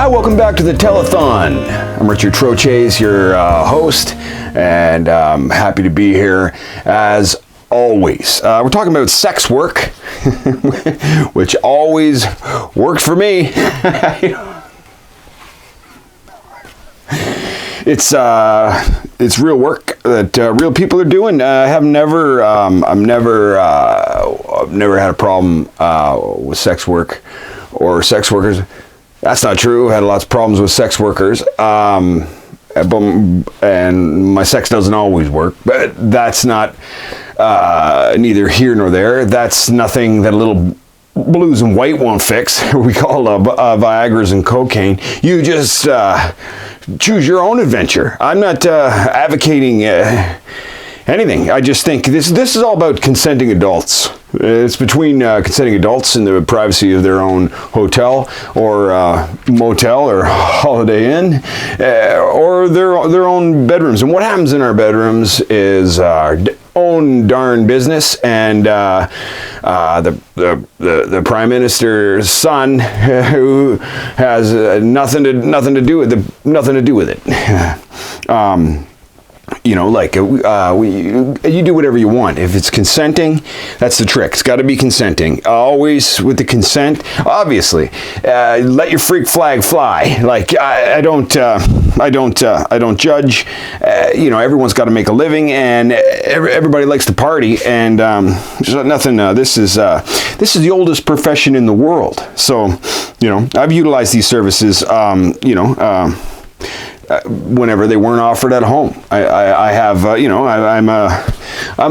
Hi, welcome back to the Telethon. I'm Richard Troches, your host, and I'm happy to be here as always. We're talking about sex work, which always worked for me. It's real work that real people are doing. I've never had a problem with sex work or sex workers. That's not true. I had lots of problems with sex workers, and my sex doesn't always work. But that's not neither here nor there. That's nothing that a little blues and white won't fix. We call Viagra's and cocaine. You just choose your own adventure. I'm not advocating anything. I just think this is all about consenting adults. It's between consenting adults in the privacy of their own hotel or motel or Holiday Inn or their own bedrooms. And what happens in our bedrooms is our own darn business. And the Prime Minister's son, who has nothing to do with it. You know, like you do whatever you want. If it's consenting, that's the trick. It's got to be consenting. Always with the consent. Obviously, let your freak flag fly. Like I don't judge. You know, everyone's got to make a living, and everybody likes to party. And there's nothing. This is the oldest profession in the world. So, you know, I've utilized these services. Whenever they weren't offered at home, I have, I'm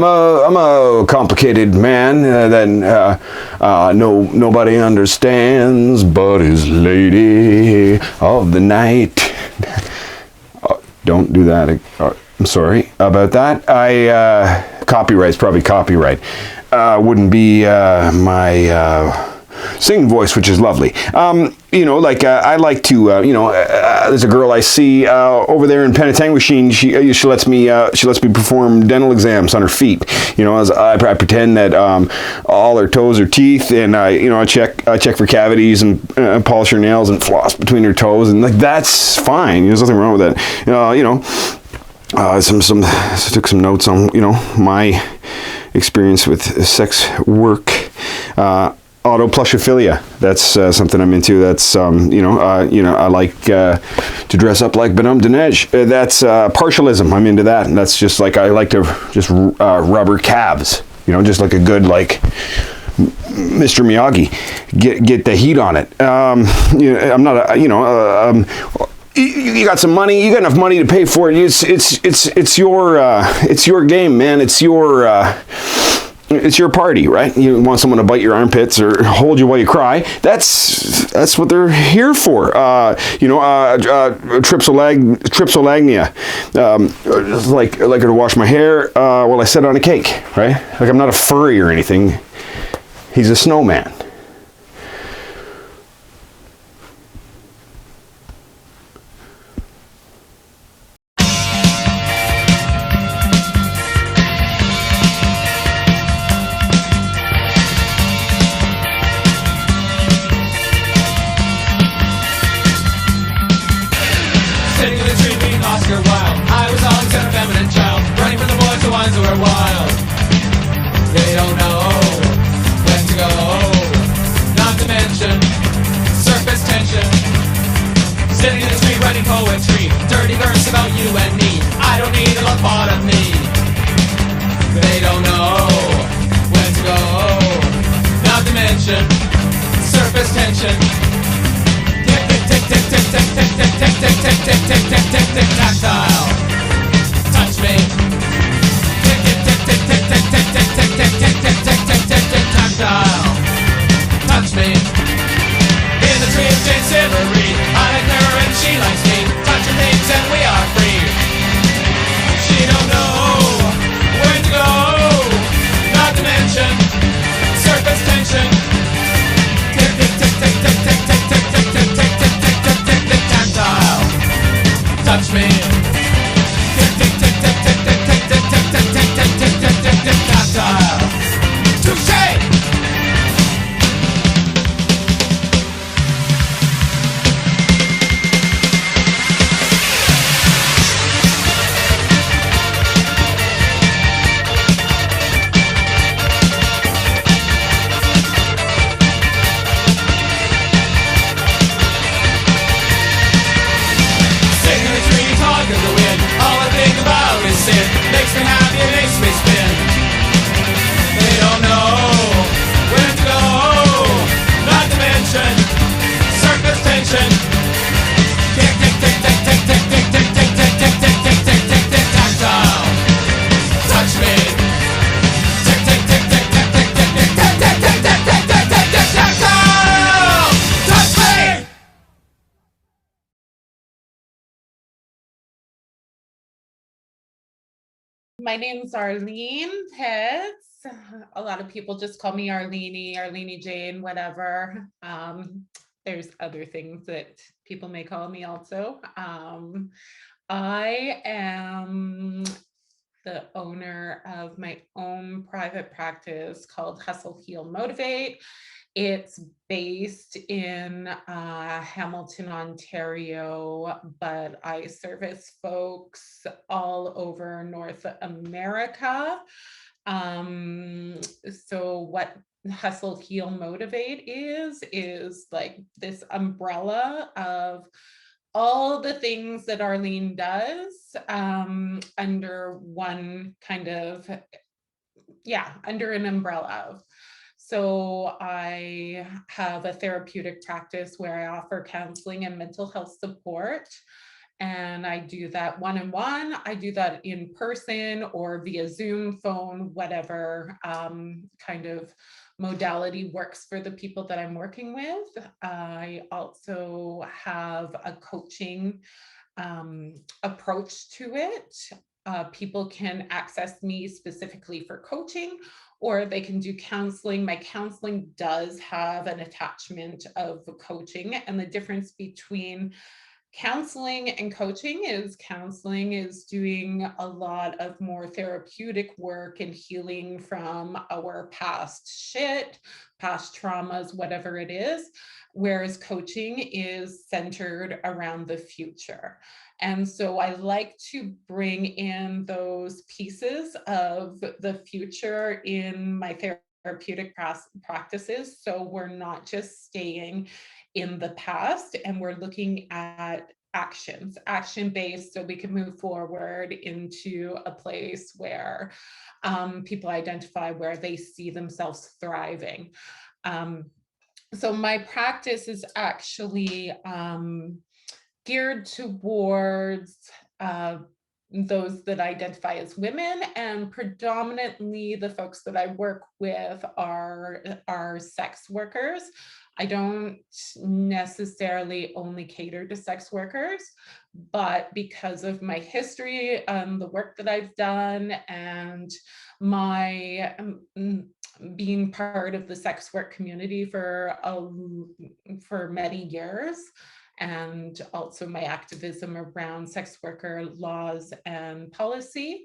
a complicated man that nobody understands but his lady of the night. Don't do that. I'm sorry about that. Copyright's probably copyright. Wouldn't be my singing voice, which is lovely. I like to, there's a girl I see over there in Penetanguishene. She lets me perform dental exams on her feet. You know, as I pretend that all her toes are teeth, and I check for cavities and polish her nails and floss between her toes, and like that's fine. There's nothing wrong with that. I took some notes on my experience with sex work. Autoplushophilia. That's something I'm into. That's I like to dress up like Benum Dinesh. That's partialism. I'm into that, and that's just like I like to just rubber calves. Just like a good Mr. Miyagi. Get the heat on it. I'm not you got some money. You got enough money to pay for it. It's your game, man. It's your party, right? You want someone to bite your armpits or hold you while you cry. That's what they're here for. Tripsolagnia. Like her to wash my hair while I sit on a cake, right? Like I'm not a furry or anything. He's a snowman. She don't know where to go. My name's Arlene Pitts. A lot of people just call me Arlene, Arlene Jane, whatever. There's other things that people may call me also. I am the owner of my own private practice called Hustle, Heal, Motivate. It's based in Hamilton, Ontario, but I service folks all over North America. So what Hustle, Heal, Motivate is like this umbrella of all the things that Arlene does under one kind of, under an umbrella of. So I have a therapeutic practice where I offer counseling and mental health support. And I do that one-on-one. I do that in person or via Zoom, phone, whatever kind of modality works for the people that I'm working with. I also have a coaching approach to it. People can access me specifically for coaching, or they can do counseling. My counseling does have an attachment of coaching, and the difference between counseling and coaching is doing a lot of more therapeutic work and healing from our past shit, past traumas, whatever it is, whereas coaching is centered around the future. And so I like to bring in those pieces of the future in my therapeutic practices, so we're not just staying in the past and we're looking at action-based, so we can move forward into a place where people identify where they see themselves thriving. So my practice is actually geared towards those that identify as women, and predominantly the folks that I work with are sex workers. I don't necessarily only cater to sex workers, but because of my history, the work that I've done, and my being part of the sex work community for many years, and also my activism around sex worker laws and policy.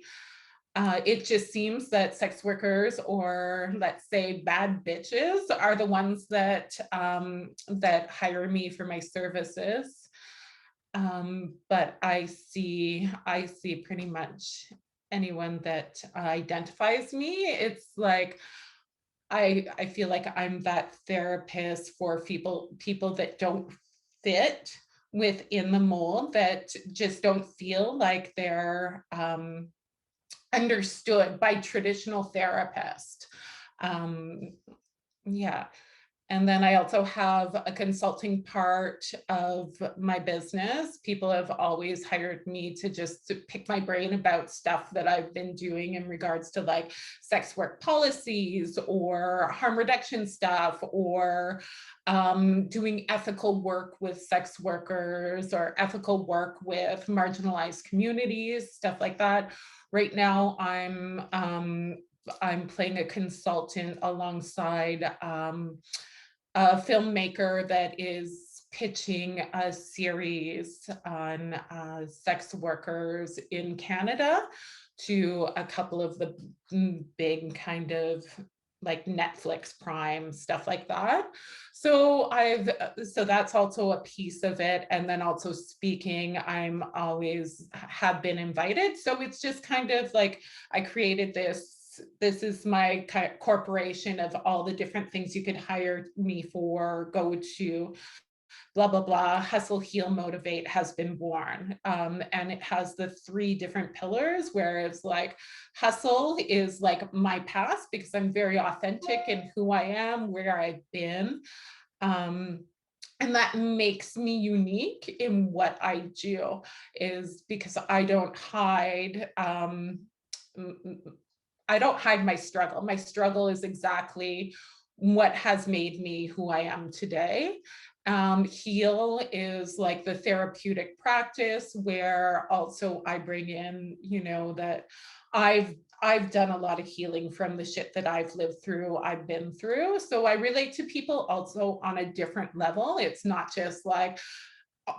It just seems that sex workers, or let's say bad bitches, are the ones that that hire me for my services. But I see pretty much anyone that identifies me. It's like I feel like I'm that therapist for people that don't fit within the mold, that just don't feel like they're understood by traditional therapists. Yeah. And then I also have a consulting part of my business. People have always hired me to just pick my brain about stuff that I've been doing in regards to like sex work policies or harm reduction stuff, or doing ethical work with sex workers, or ethical work with marginalized communities, stuff like that. Right now, I'm playing a consultant alongside a filmmaker that is pitching a series on sex workers in Canada to a couple of the big kind of like Netflix, Prime, stuff like that. So so that's also a piece of it. And then also speaking, I'm always have been invited. So it's just kind of like I created this is my corporation of all the different things you could hire me for. Go to blah, blah, blah, Hustle, Heal, Motivate has been born. And it has the 3 different pillars, where it's like hustle is like my past, because I'm very authentic in who I am, where I've been. And that makes me unique in what I do, is because I don't hide my struggle. My struggle is exactly what has made me who I am today. Heal is like the therapeutic practice, where also I bring in, that I've done a lot of healing from the shit that I've lived through, I've been through. So I relate to people also on a different level. It's not just like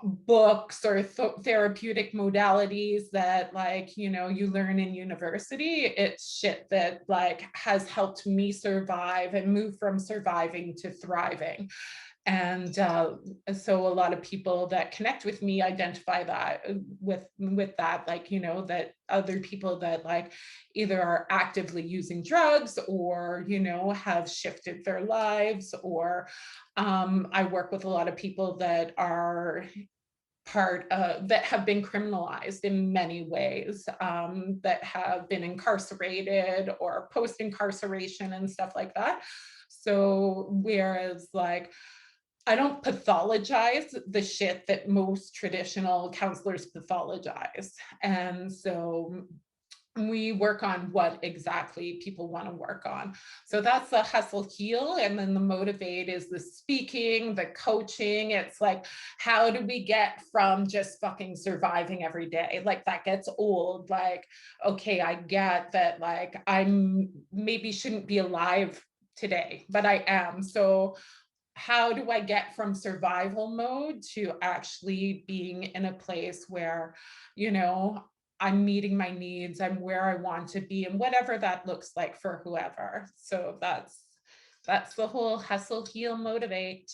books or therapeutic modalities that like, you know, you learn in university. It's shit that like has helped me survive and move from surviving to thriving. And so a lot of people that connect with me identify that with that, like, you know, that other people that like either are actively using drugs or, you know, have shifted their lives, or I work with a lot of people that are that have been criminalized in many ways, that have been incarcerated or post-incarceration and stuff like that. So whereas like I don't pathologize the shit that most traditional counselors pathologize. And so we work on what exactly people want to work on. So that's the hustle heal. And then the motivate is the speaking, the coaching. It's like, how do we get from just fucking surviving every day? Like that gets old. Like, okay, I get that like I'm maybe shouldn't be alive today, but I am. So how do I get from survival mode to actually being in a place where, you know, I'm meeting my needs, I'm where I want to be, and whatever that looks like for whoever. So that's the whole hustle, heal, motivate.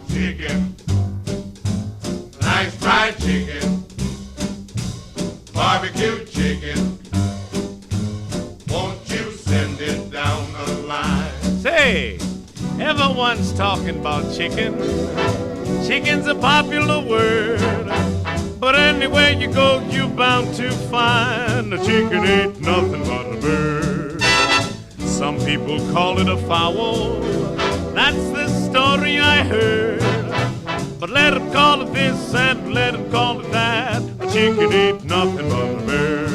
Chicken, nice fried chicken, barbecue chicken. Won't you send it down the line? Say, everyone's talking about chicken. Chicken's a popular word, but anywhere you go, you're bound to find a chicken ain't nothing but a bird. Some people call it a fowl. That's the story I heard. But let them call it this and let them call it that. A chicken ain't nothing but a bird.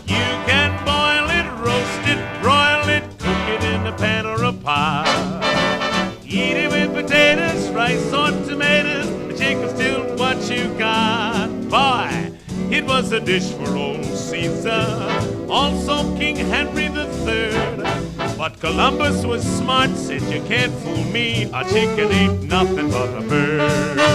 You can boil it, roast it, broil it, cook it in a pan or a pot. Eat it with potatoes, rice or tomatoes. The chicken's still what you got. Boy, it was a dish for old Caesar, also King Henry III. But Columbus was smart, said you can't fool me. A chicken ain't nothing but a bird.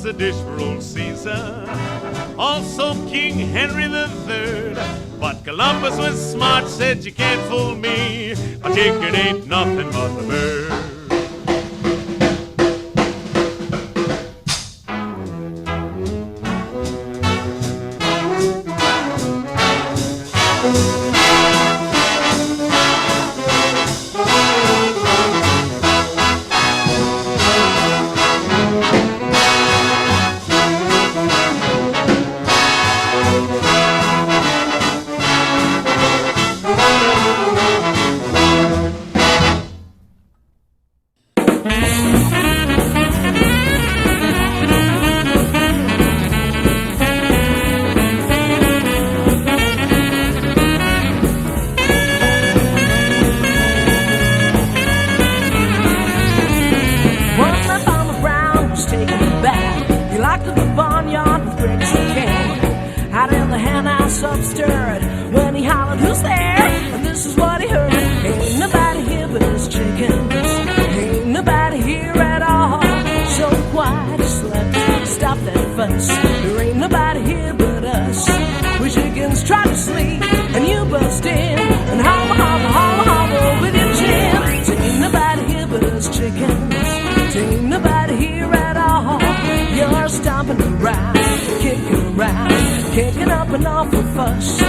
A dish for old Caesar, also King Henry III. But Columbus was smart, said you can't fool me. A chicken ain't nothing but a bird. up stirred when he hollered, "Who's there?" And this is what he heard: "Ain't nobody here but us chickens. Ain't nobody here at all. So quiet, slut, stop that fuss. There ain't nobody here but us. We chickens try to sleep, and you bust in and hobble, hobble, hobble, hobble with your chin. So ain't nobody here but us chickens. Ain't nobody here at all. You're stomping around, kicking up an awful fuss.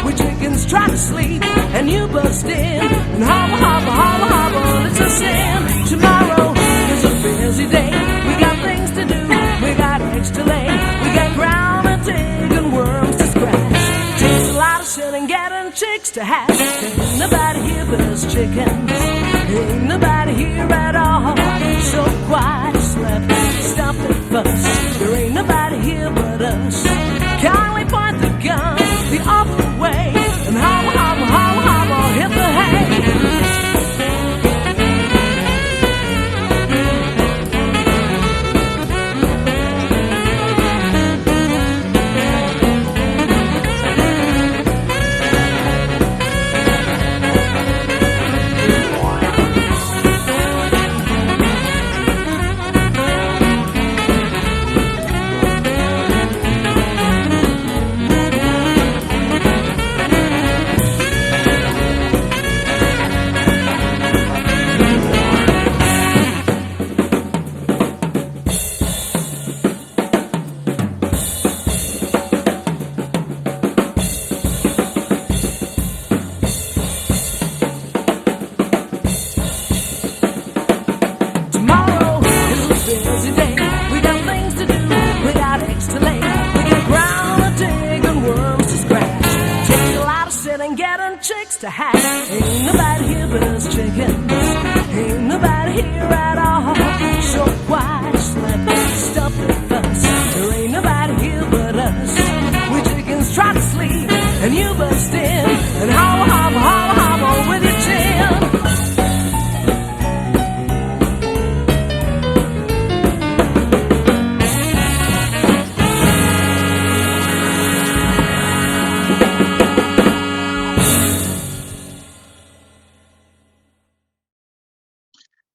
We chickens try to sleep, and you bust in and hobble, hobble, hobble, hobble. It's a sin. Tomorrow is a busy day. We got things to do, we got eggs to lay, we got ground to dig and worms to scratch. Takes a lot of sitting, getting chicks to hatch. Ain't nobody here but us chickens. Ain't nobody here at all. So quiet, slut, stop the fuss. There ain't nobody here but us. Kindly point the gun the other way and hobble, hobble, hobble, hobble, hit the hay. To hatch. Ain't nobody here but us chickens. Ain't nobody here at all. So quiet, slut, stop the fuss. There ain't nobody here but us. We chickens try to sleep, and you bust in and hobble, hobble, hobble, hobble with your chin.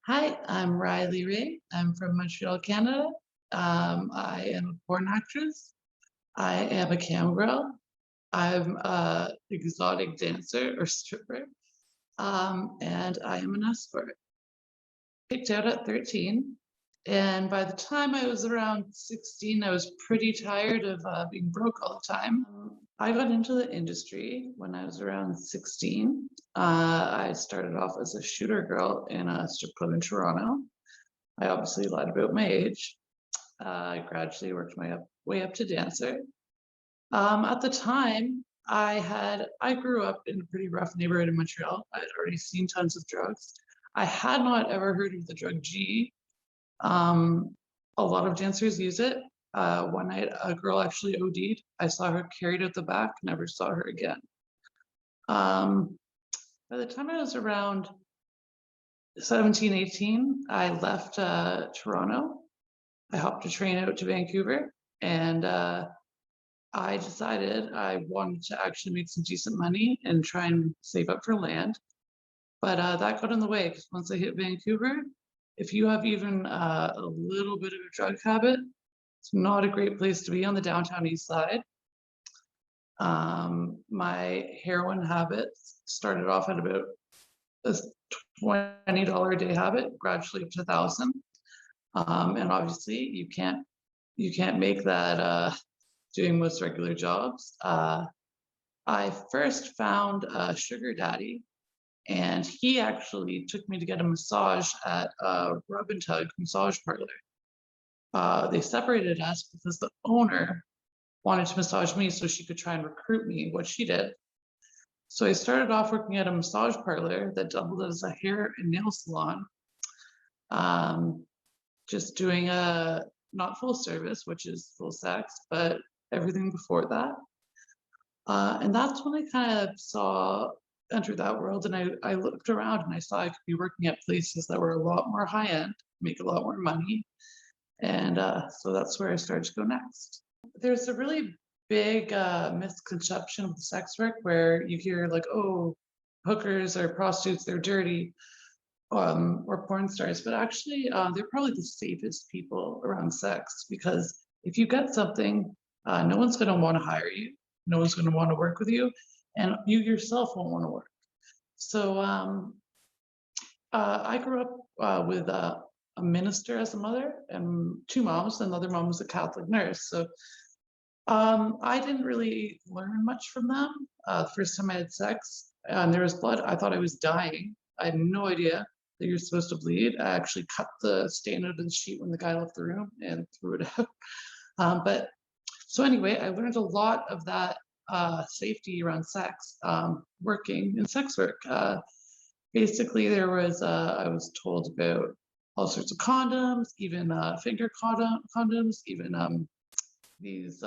Hi, I'm Ryelee Rae. I'm from Montreal, Canada. I am a porn actress. I am a cam girl. I'm an exotic dancer or stripper. And I am an escort. Picked out at 13. And by the time I was around 16, I was pretty tired of being broke all the time. I got into the industry when I was around 16. I started off as a shooter girl in a strip club in Toronto. I obviously lied about my age. I gradually worked my way up to dancer. At the time, I grew up in a pretty rough neighborhood in Montreal. I had already seen tons of drugs. I had not ever heard of the drug G. A lot of dancers use it. One night, a girl actually OD'd. I saw her carried out the back, never saw her again. By the time I was around 17, 18, I left Toronto. I hopped a train out to Vancouver, and I decided I wanted to actually make some decent money and try and save up for land. But that got in the way, because once I hit Vancouver, if you have even a little bit of a drug habit, it's not a great place to be on the downtown east side. My heroin habits started off at about a $20 a day habit, gradually up to $1,000. And obviously you can't make that doing most regular jobs. I first found a sugar daddy, and he actually took me to get a massage at a rub and tug massage parlor. They separated us because the owner wanted to massage me so she could try and recruit me, what she did. So I started off working at a massage parlor that doubled as a hair and nail salon. Just doing a not full service, which is full sex, but everything before that. And that's when I kind of entered that world, and I looked around and I saw I could be working at places that were a lot more high end, make a lot more money. And so that's where I started to go next. There's a really big misconception of sex work where you hear like, oh, hookers or prostitutes, they're dirty, or porn stars, but actually they're probably the safest people around sex, because if you get something, no one's going to want to hire you, no one's going to want to work with you, and you yourself won't want to work. So I grew up with a minister as a mother and 2 moms. Another mom was a Catholic nurse. So I didn't really learn much from them. The first time I had sex and there was blood, I thought I was dying. I had no idea that you're supposed to bleed. I actually cut the stain out of the sheet when the guy left the room and threw it out. But so anyway, I learned a lot of that safety around sex, working in sex work. Basically, there was, I was told about all sorts of condoms, even finger condoms, even these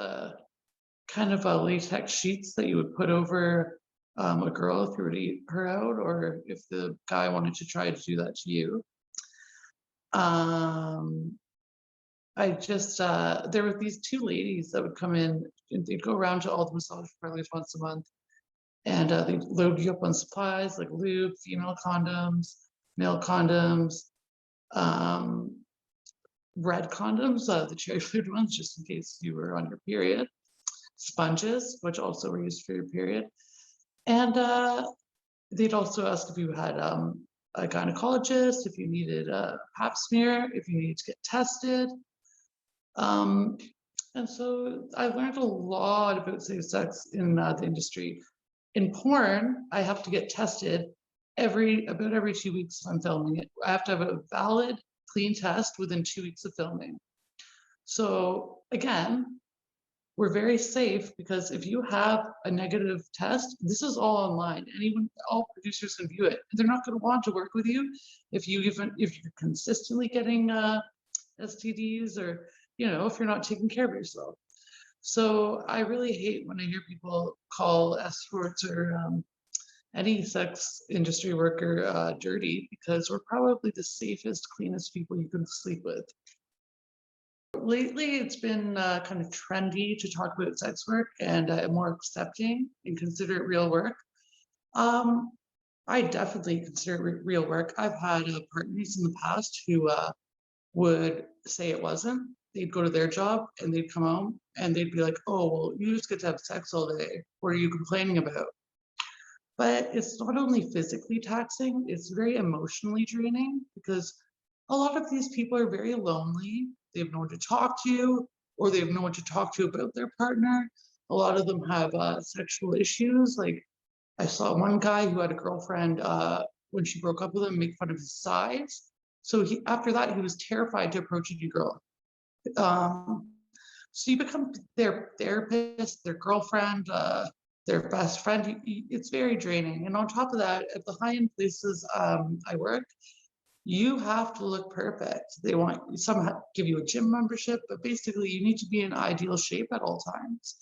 kind of latex sheets that you would put over a girl if you were to eat her out, or if the guy wanted to try to do that to you. I just, there were these 2 ladies that would come in, and they'd go around to all the massage parlors once a month, and they'd load you up on supplies like lube, female condoms, male condoms, red condoms, the cherry flavored ones, just in case you were on your period, sponges, which also were used for your period. And they'd also ask if you had a gynecologist, if you needed a pap smear, if you needed to get tested. And so I learned a lot about safe sex in the industry. In porn, I have to get tested about every 2 weeks if I'm filming it. I have to have a valid, clean test within 2 weeks of filming. So again, we're very safe, because if you have a negative test, this is all online. All producers can view it. They're not going to want to work with you if you're consistently getting STDs, or if you're not taking care of yourself. So I really hate when I hear people call escorts or any sex industry worker dirty, because we're probably the safest, cleanest people you can sleep with. Lately, it's been kind of trendy to talk about sex work and more accepting and consider it real work. I definitely consider it real work. I've had partners in the past who would say it wasn't. They'd go to their job and they'd come home and they'd be like, oh, well, you just get to have sex all day. What are you complaining about? But it's not only physically taxing, it's very emotionally draining, because a lot of these people are very lonely. They have no one to talk to, or they have no one to talk to about their partner. A lot of them have sexual issues. Like, I saw one guy who had a girlfriend when she broke up with him make fun of his size. So after that, he was terrified to approach a new girl. So you become their therapist, their girlfriend, their best friend. It's very draining. And on top of that, at the high-end places I work, you have to look perfect. They want some give you a gym membership, but basically you need to be in ideal shape at all times.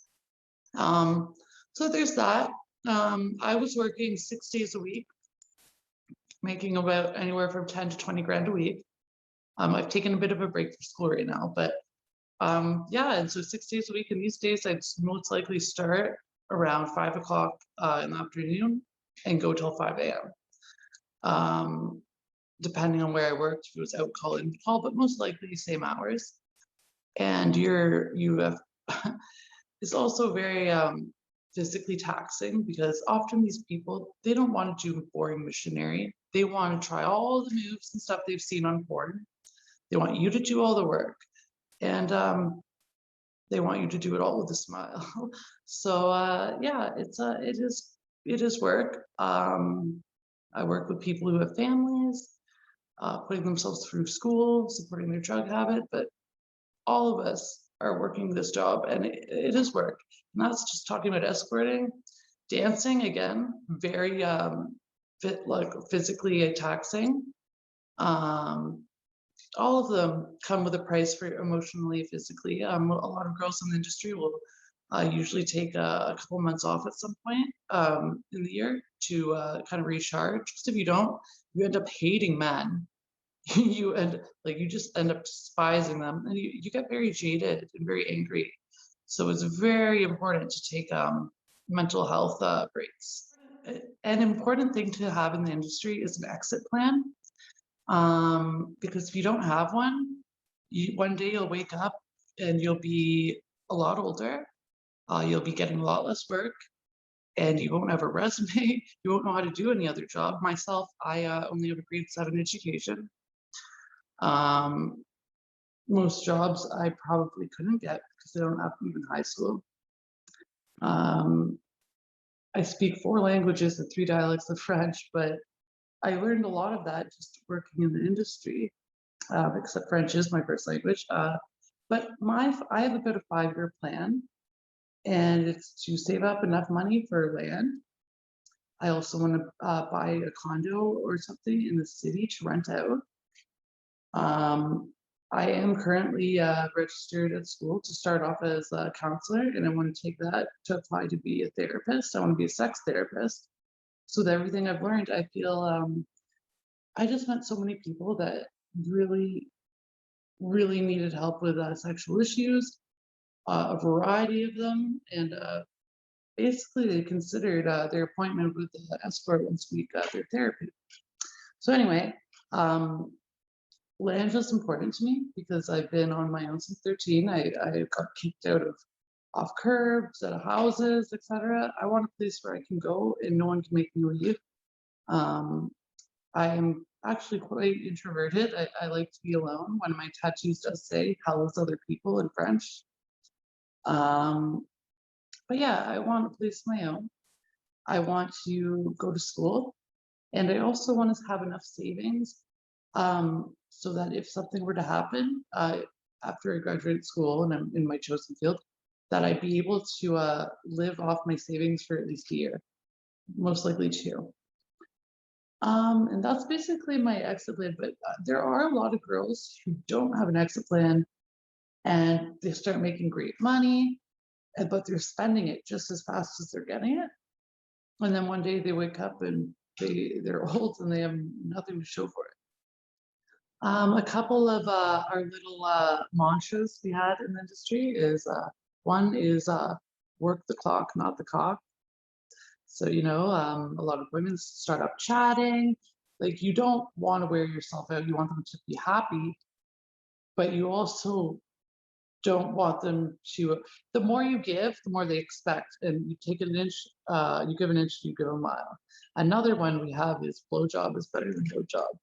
So there's that. I was working 6 days a week, making about anywhere from 10 to 20 grand a week. I've taken a bit of a break for school right now, but yeah, and so 6 days a week. And these days I'd most likely start around 5 o'clock in the afternoon and go till 5 a.m. Depending on where I worked, if it was out call, in call, but most likely same hours. And you have it's also very physically taxing, because often these people, they don't want to do boring missionary. They want to try all the moves and stuff they've seen on porn. They want you to do all the work, and they want you to do it all with a smile. So yeah, it is work. I work with people who have families, putting themselves through school, supporting their drug habit, but all of us are working this job, and it is work. And that's just talking about escorting. Dancing, again, very physically taxing. All of them come with a price for emotionally, physically. A lot of girls in the industry will usually take a couple months off at some point in the year to kind of recharge. Because if you don't, you end up hating men. You just end up despising them, and you get very jaded and very angry. So it's very important to take mental health breaks. An important thing to have in the industry is an exit plan, because if you don't have one, one day you'll wake up and you'll be a lot older, you'll be getting a lot less work, and you won't have a resume, you won't know how to do any other job. Myself, I only have a grade 7 education. Most jobs I probably couldn't get because I don't have even high school. I speak 4 languages and 3 dialects of French, but I learned a lot of that just working in the industry, except French is my first language. But I have about a 5-year plan, and it's to save up enough money for land. I also want to buy a condo or something in the city to rent out. I am currently registered at school to start off as a counselor, and I want to take that to apply to be a therapist. I want to be a sex therapist. So with everything I've learned, I feel I just met so many people that really, really needed help with sexual issues, a variety of them, and basically they considered their appointment with the escort once we got their therapy. So anyway, land is important to me because I've been on my own since 13. I got kicked out of off curbs, out of houses, etc. I want a place where I can go and no one can make me leave. I am actually quite introverted. I like to be alone. One of my tattoos does say "Hell is other people" in French. But yeah, I want a place of my own. I want to go to school, and I also want to have enough savings so that if something were to happen after I graduate school and I'm in my chosen field, that I'd be able to live off my savings for at least a year, most likely 2. And that's basically my exit plan. But there are a lot of girls who don't have an exit plan, and they start making great money, but they're spending it just as fast as they're getting it. And then one day they wake up and they're old and they have nothing to show for it. A couple of our little mantras we had in the industry is one is work the clock, not the cock. So, you know, a lot of women start up chatting. Like, you don't want to wear yourself out. You want them to be happy, but you also don't want them to. The more you give, the more they expect. And you take an inch, you give an inch, you give a mile. Another one we have is blowjob is better than no job.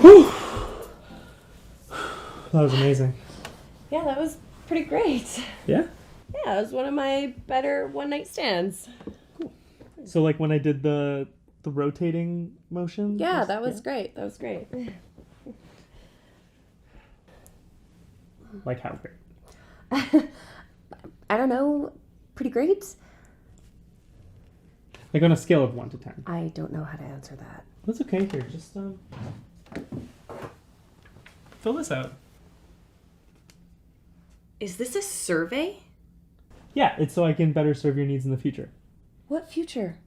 Whew. That was amazing. Yeah, that was pretty great. Yeah? Yeah, it was one of my better one-night stands. Cool. So like when I did the rotating motion? Yeah, that was great. That was great. Like how great? I don't know. Pretty great? Like on a scale of 1 to 10. I don't know how to answer that. That's okay. Here, just fill this out. Is this a survey? Yeah, it's so I can better serve your needs in the future. What future?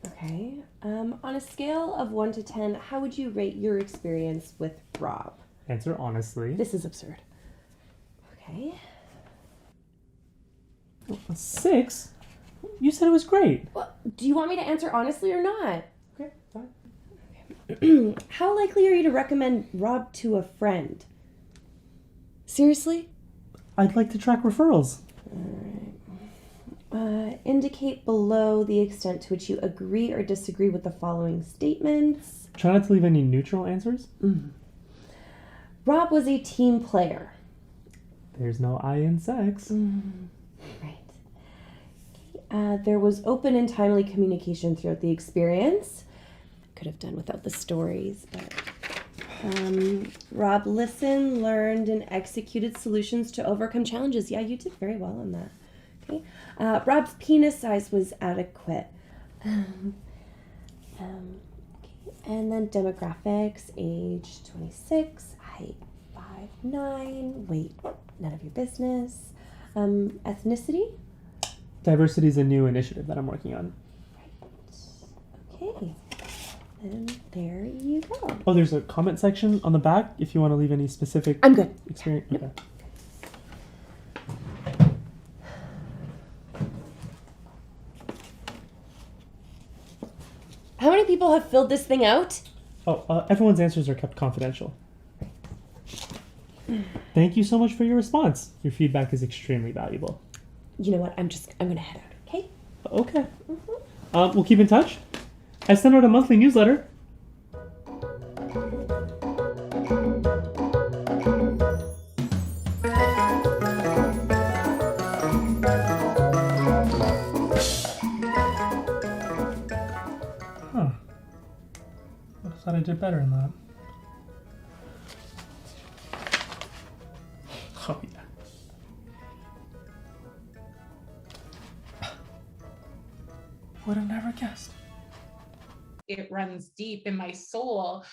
Okay. On a scale of 1 to 10, how would you rate your experience with Rob? Answer honestly. This is absurd. Okay. A 6? You said it was great. Well, do you want me to answer honestly or not? Okay, fine. Okay. How likely are you to recommend Rob to a friend? Seriously? I'd like to track referrals. Alright. Indicate below the extent to which you agree or disagree with the following statements. Try not to leave any neutral answers. Mm-hmm. Rob was a team player. There's no I in sex. Mm-hmm. Right. Okay. There was open and timely communication throughout the experience. Could have done without the stories, but... Rob listened, learned, and executed solutions to overcome challenges. Yeah, you did very well on that. Okay. Rob's penis size was adequate. Okay. And then demographics, age 26, height 5'9", weight none of your business. Ethnicity, Diversity is a new initiative that I'm working on. Okay. And there you go. Oh, there's a comment section on the back if you want to leave any specific I'm good. experience. Okay. How many people have filled this thing out? Oh, everyone's answers are kept confidential. Thank you so much for your response. Your feedback is extremely valuable. You know what? I'm gonna head out, okay? Okay. We'll keep in touch. I send out a monthly newsletter. Huh. I thought I did better in that. Oh, yeah. Would have never guessed. It runs deep in my soul.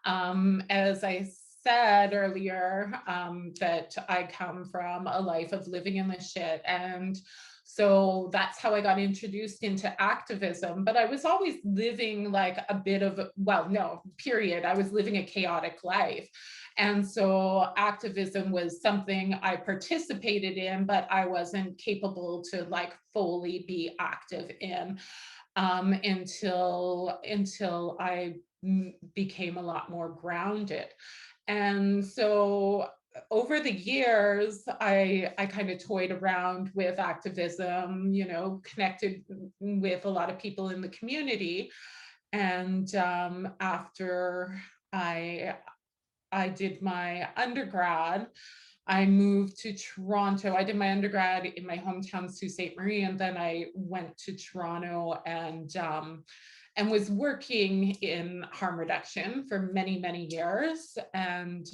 As I said earlier, that I come from a life of living in the shit. And so that's how I got introduced into activism. But I was always living like a bit of, well, no, period. I was living a chaotic life. And so activism was something I participated in, but I wasn't capable to like fully be active in until I became a lot more grounded. And so over the years, I kind of toyed around with activism, you know, connected with a lot of people in the community. And after I did my undergrad, I moved to Toronto. I did my undergrad in my hometown, Sault Ste. Marie, and then I went to Toronto and was working in harm reduction for many, many years. And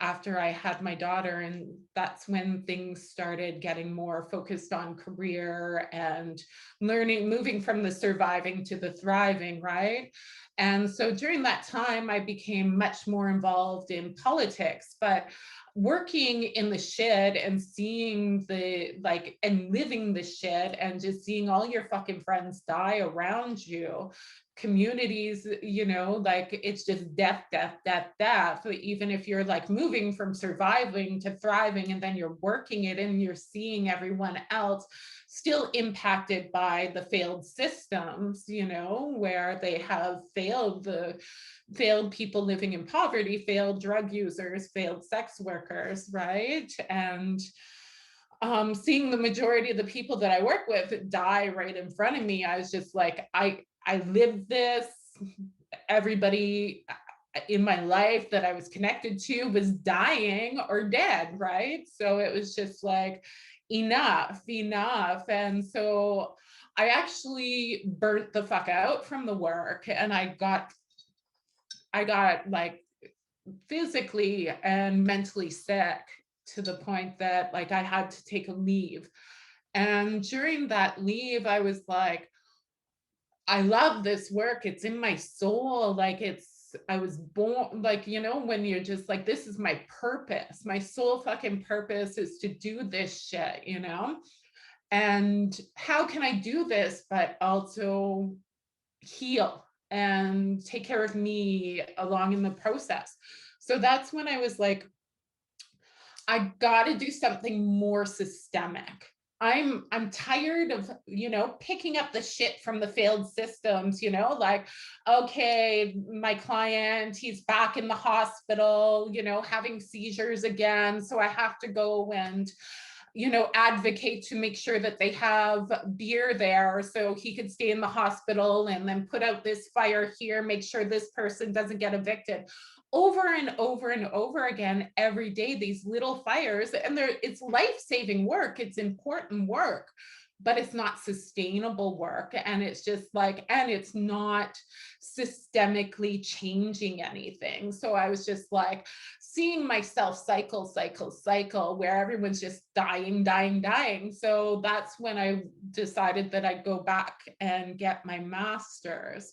after I had my daughter, and that's when things started getting more focused on career and learning, moving from the surviving to the thriving, right? And so during that time, I became much more involved in politics, but working in the shit and seeing the like and living the shit and just seeing all your fucking friends die around you, communities, you know, like it's just death, death, death, death. Even if you're like moving from surviving to thriving and then you're working it and you're seeing everyone else still impacted by the failed systems, you know, where they have failed people living in poverty, failed drug users, failed sex workers, right? And seeing the majority of the people that I work with die right in front of me, I was just like, I lived this. Everybody in my life that I was connected to was dying or dead, right? So it was just like, enough. And so I actually burnt the fuck out from the work, and I got like physically and mentally sick to the point that like I had to take a leave. And during that leave, I was like, I love this work. It's in my soul. Like I was born, like, you know, when you're just like, this is my purpose. My soul fucking purpose is to do this shit, you know? And how can I do this, but also heal and take care of me along in the process? So that's when I was like, I gotta do something more systemic. I'm tired of, you know, picking up the shit from the failed systems, you know, like, okay, my client, he's back in the hospital, you know, having seizures again. So I have to go and, you know, advocate to make sure that they have beer there so he could stay in the hospital, and then put out this fire here, make sure this person doesn't get evicted. Over and over and over again, every day, these little fires, and it's life-saving work, it's important work, but it's not sustainable work. And it's just like, and it's not systemically changing anything. So I was just like seeing myself cycle, where everyone's just dying. So that's when I decided that I'd go back and get my master's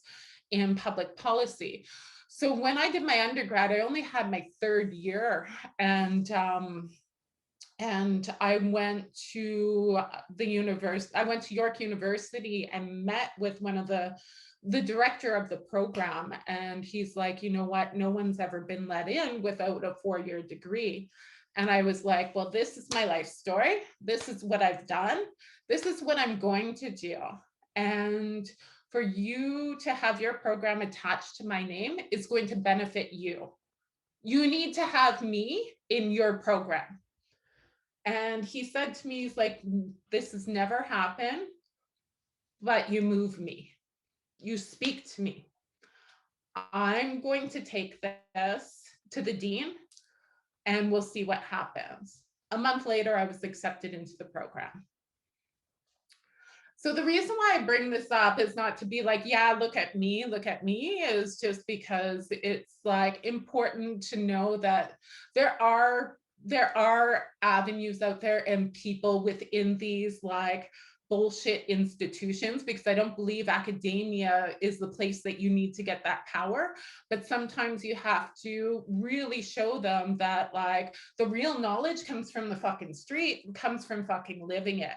in public policy. So when I did my undergrad, I only had my third year, and And I went to I went to York University and met with one of the director of the program. And he's like, you know what? No one's ever been let in without a 4-year degree. And I was like, well, this is my life story. This is what I've done. This is what I'm going to do. And for you to have your program attached to my name is going to benefit you. You need to have me in your program. And he said to me, he's like, this has never happened, but you move me. You speak to me. I'm going to take this to the dean and we'll see what happens. A month later, I was accepted into the program. So the reason why I bring this up is not to be like, yeah, look at me, is just because it's like important to know that there are avenues out there and people within these like bullshit institutions, because I don't believe academia is the place that you need to get that power. But sometimes you have to really show them that like the real knowledge comes from the fucking street, comes from fucking living it.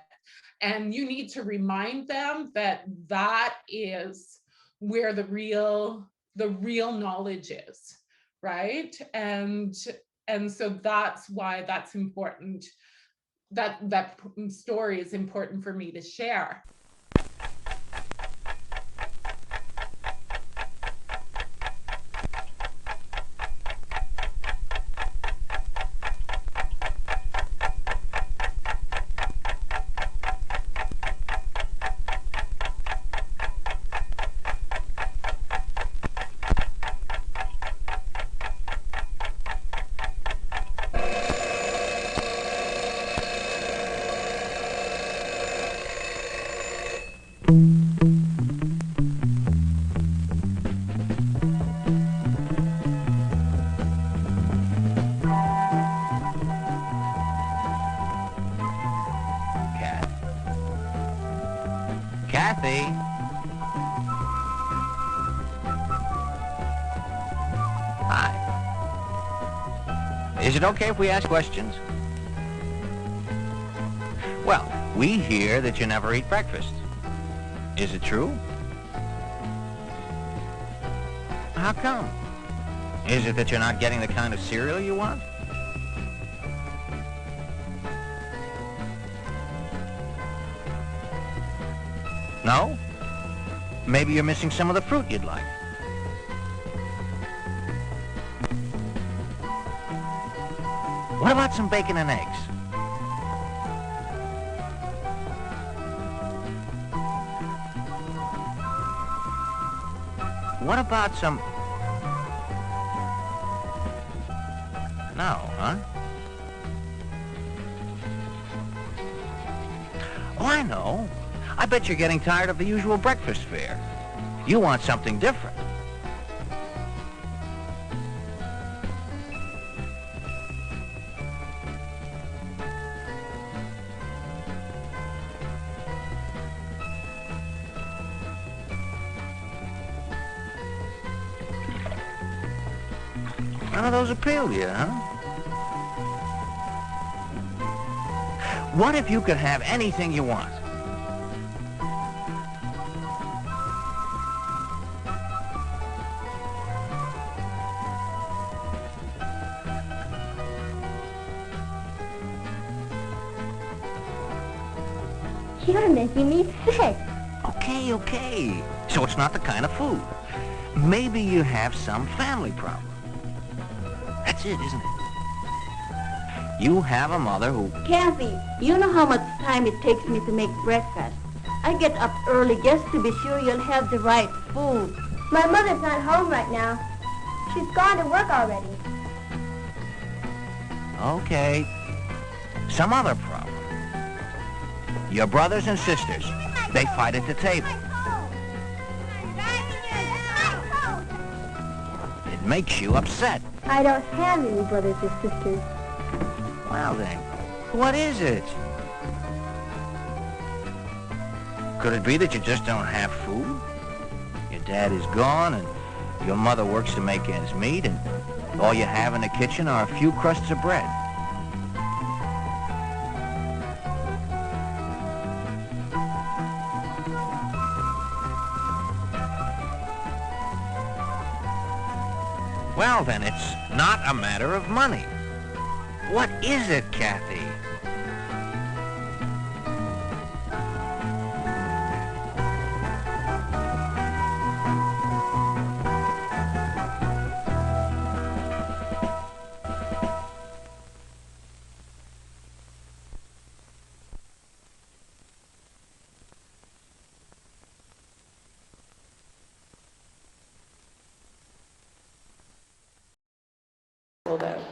And you need to remind them that that is where the real knowledge is, right? And so that's why that's important. That story is important for me to share. Cathy? Hi. Is it okay if we ask questions? Well, we hear that you never eat breakfast. Is it true? How come? Is it that you're not getting the kind of cereal you want? No? Maybe you're missing some of the fruit you'd like. What about some bacon and eggs? What about some... No, huh? Oh, I know. I bet you're getting tired of the usual breakfast fare. You want something different. None of those appeal to you, huh? What if you could have anything you want? You're making me sick. Okay. So it's not the kind of food. Maybe you have some family problem. That's it, isn't it? You have a mother who... Cathy, you know how much time it takes me to make breakfast. I get up early just to be sure you'll have the right food. My mother's not home right now. She's gone to work already. Okay. Some other problem. Your brothers and sisters, they fight at the table. It makes you upset. I don't have any brothers or sisters. Well then, what is it? Could it be that you just don't have food? Your dad is gone and your mother works to make ends meet and all you have in the kitchen are a few crusts of bread. Well, then it's not a matter of money. What is it, Cathy?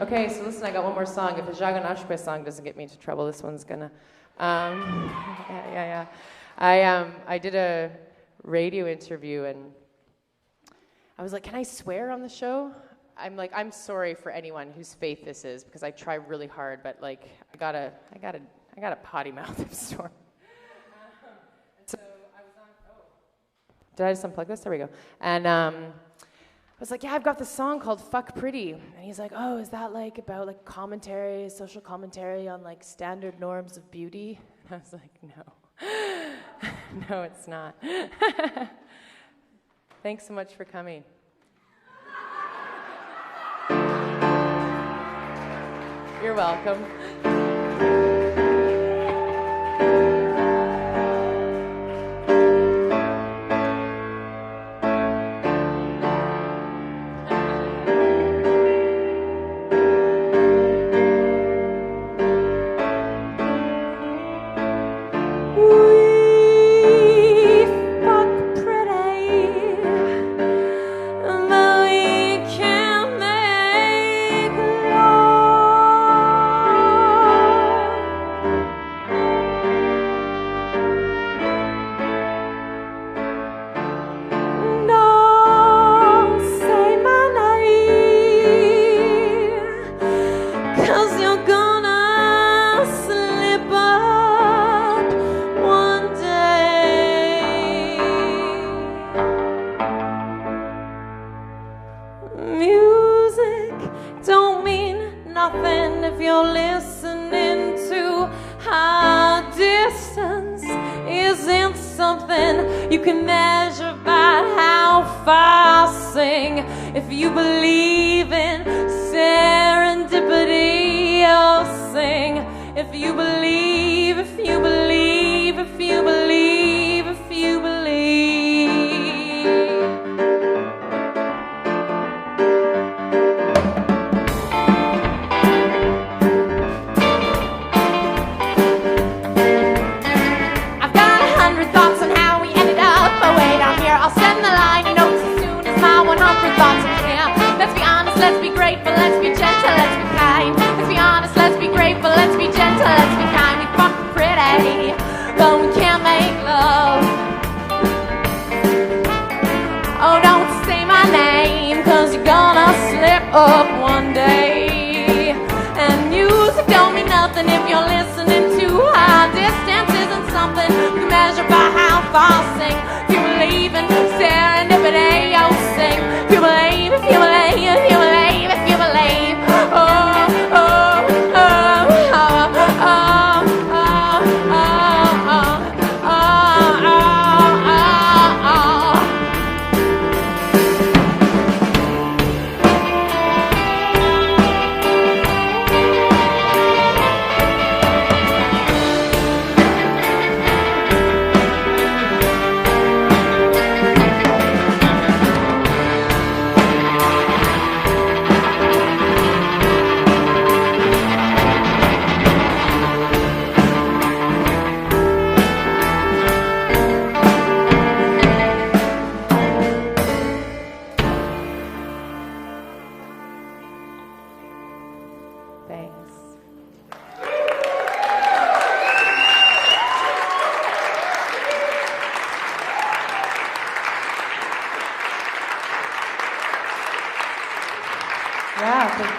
Okay, so listen, I got one more song. If a Jaganashpe song doesn't get me into trouble, this one's gonna. Yeah. I did a radio interview and I was like, can I swear on the show? I'm like, I'm sorry for anyone whose faith this is because I try really hard, but like, I gotta potty mouth this storm. So I was on. Oh, did I just unplug this? There we go. And I was like, yeah, I've got this song called Fuck Pretty. And he's like, oh, is that like about like commentary, social commentary on like standard norms of beauty? And I was like, no. No, it's not. Thanks so much for coming. You're welcome.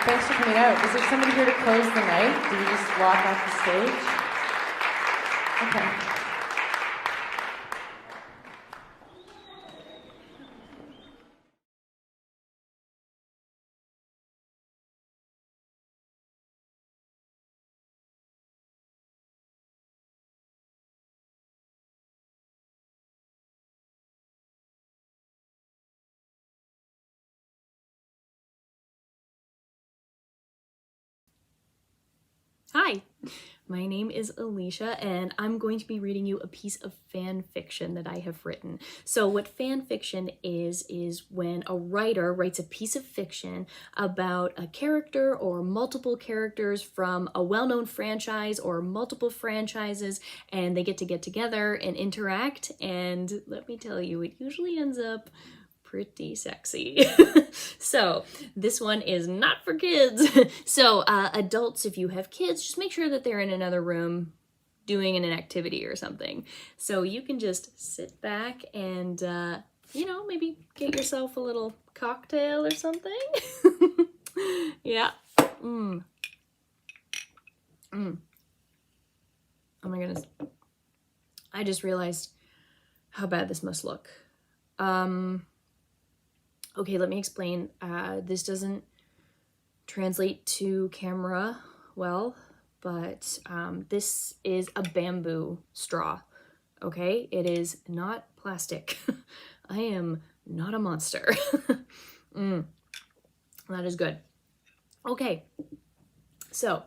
Thanks for coming out. Is there somebody here to close the night? Did you just walk off the stage? Okay. Hi, my name is Alicia, and I'm going to be reading you a piece of fan fiction that I have written. So what fan fiction is when a writer writes a piece of fiction about a character or multiple characters from a well-known franchise or multiple franchises, and they get together and interact, and let me tell you, it usually ends up pretty sexy. So this one is not for kids. So adults, if you have kids, just make sure that they're in another room doing an activity or something. So you can just sit back and, you know, maybe get yourself a little cocktail or something. Yeah. Oh my goodness. I just realized how bad this must look. Okay, let me explain. This doesn't translate to camera well, but this is a bamboo straw, okay? It is not plastic. I am not a monster. That is good. Okay, so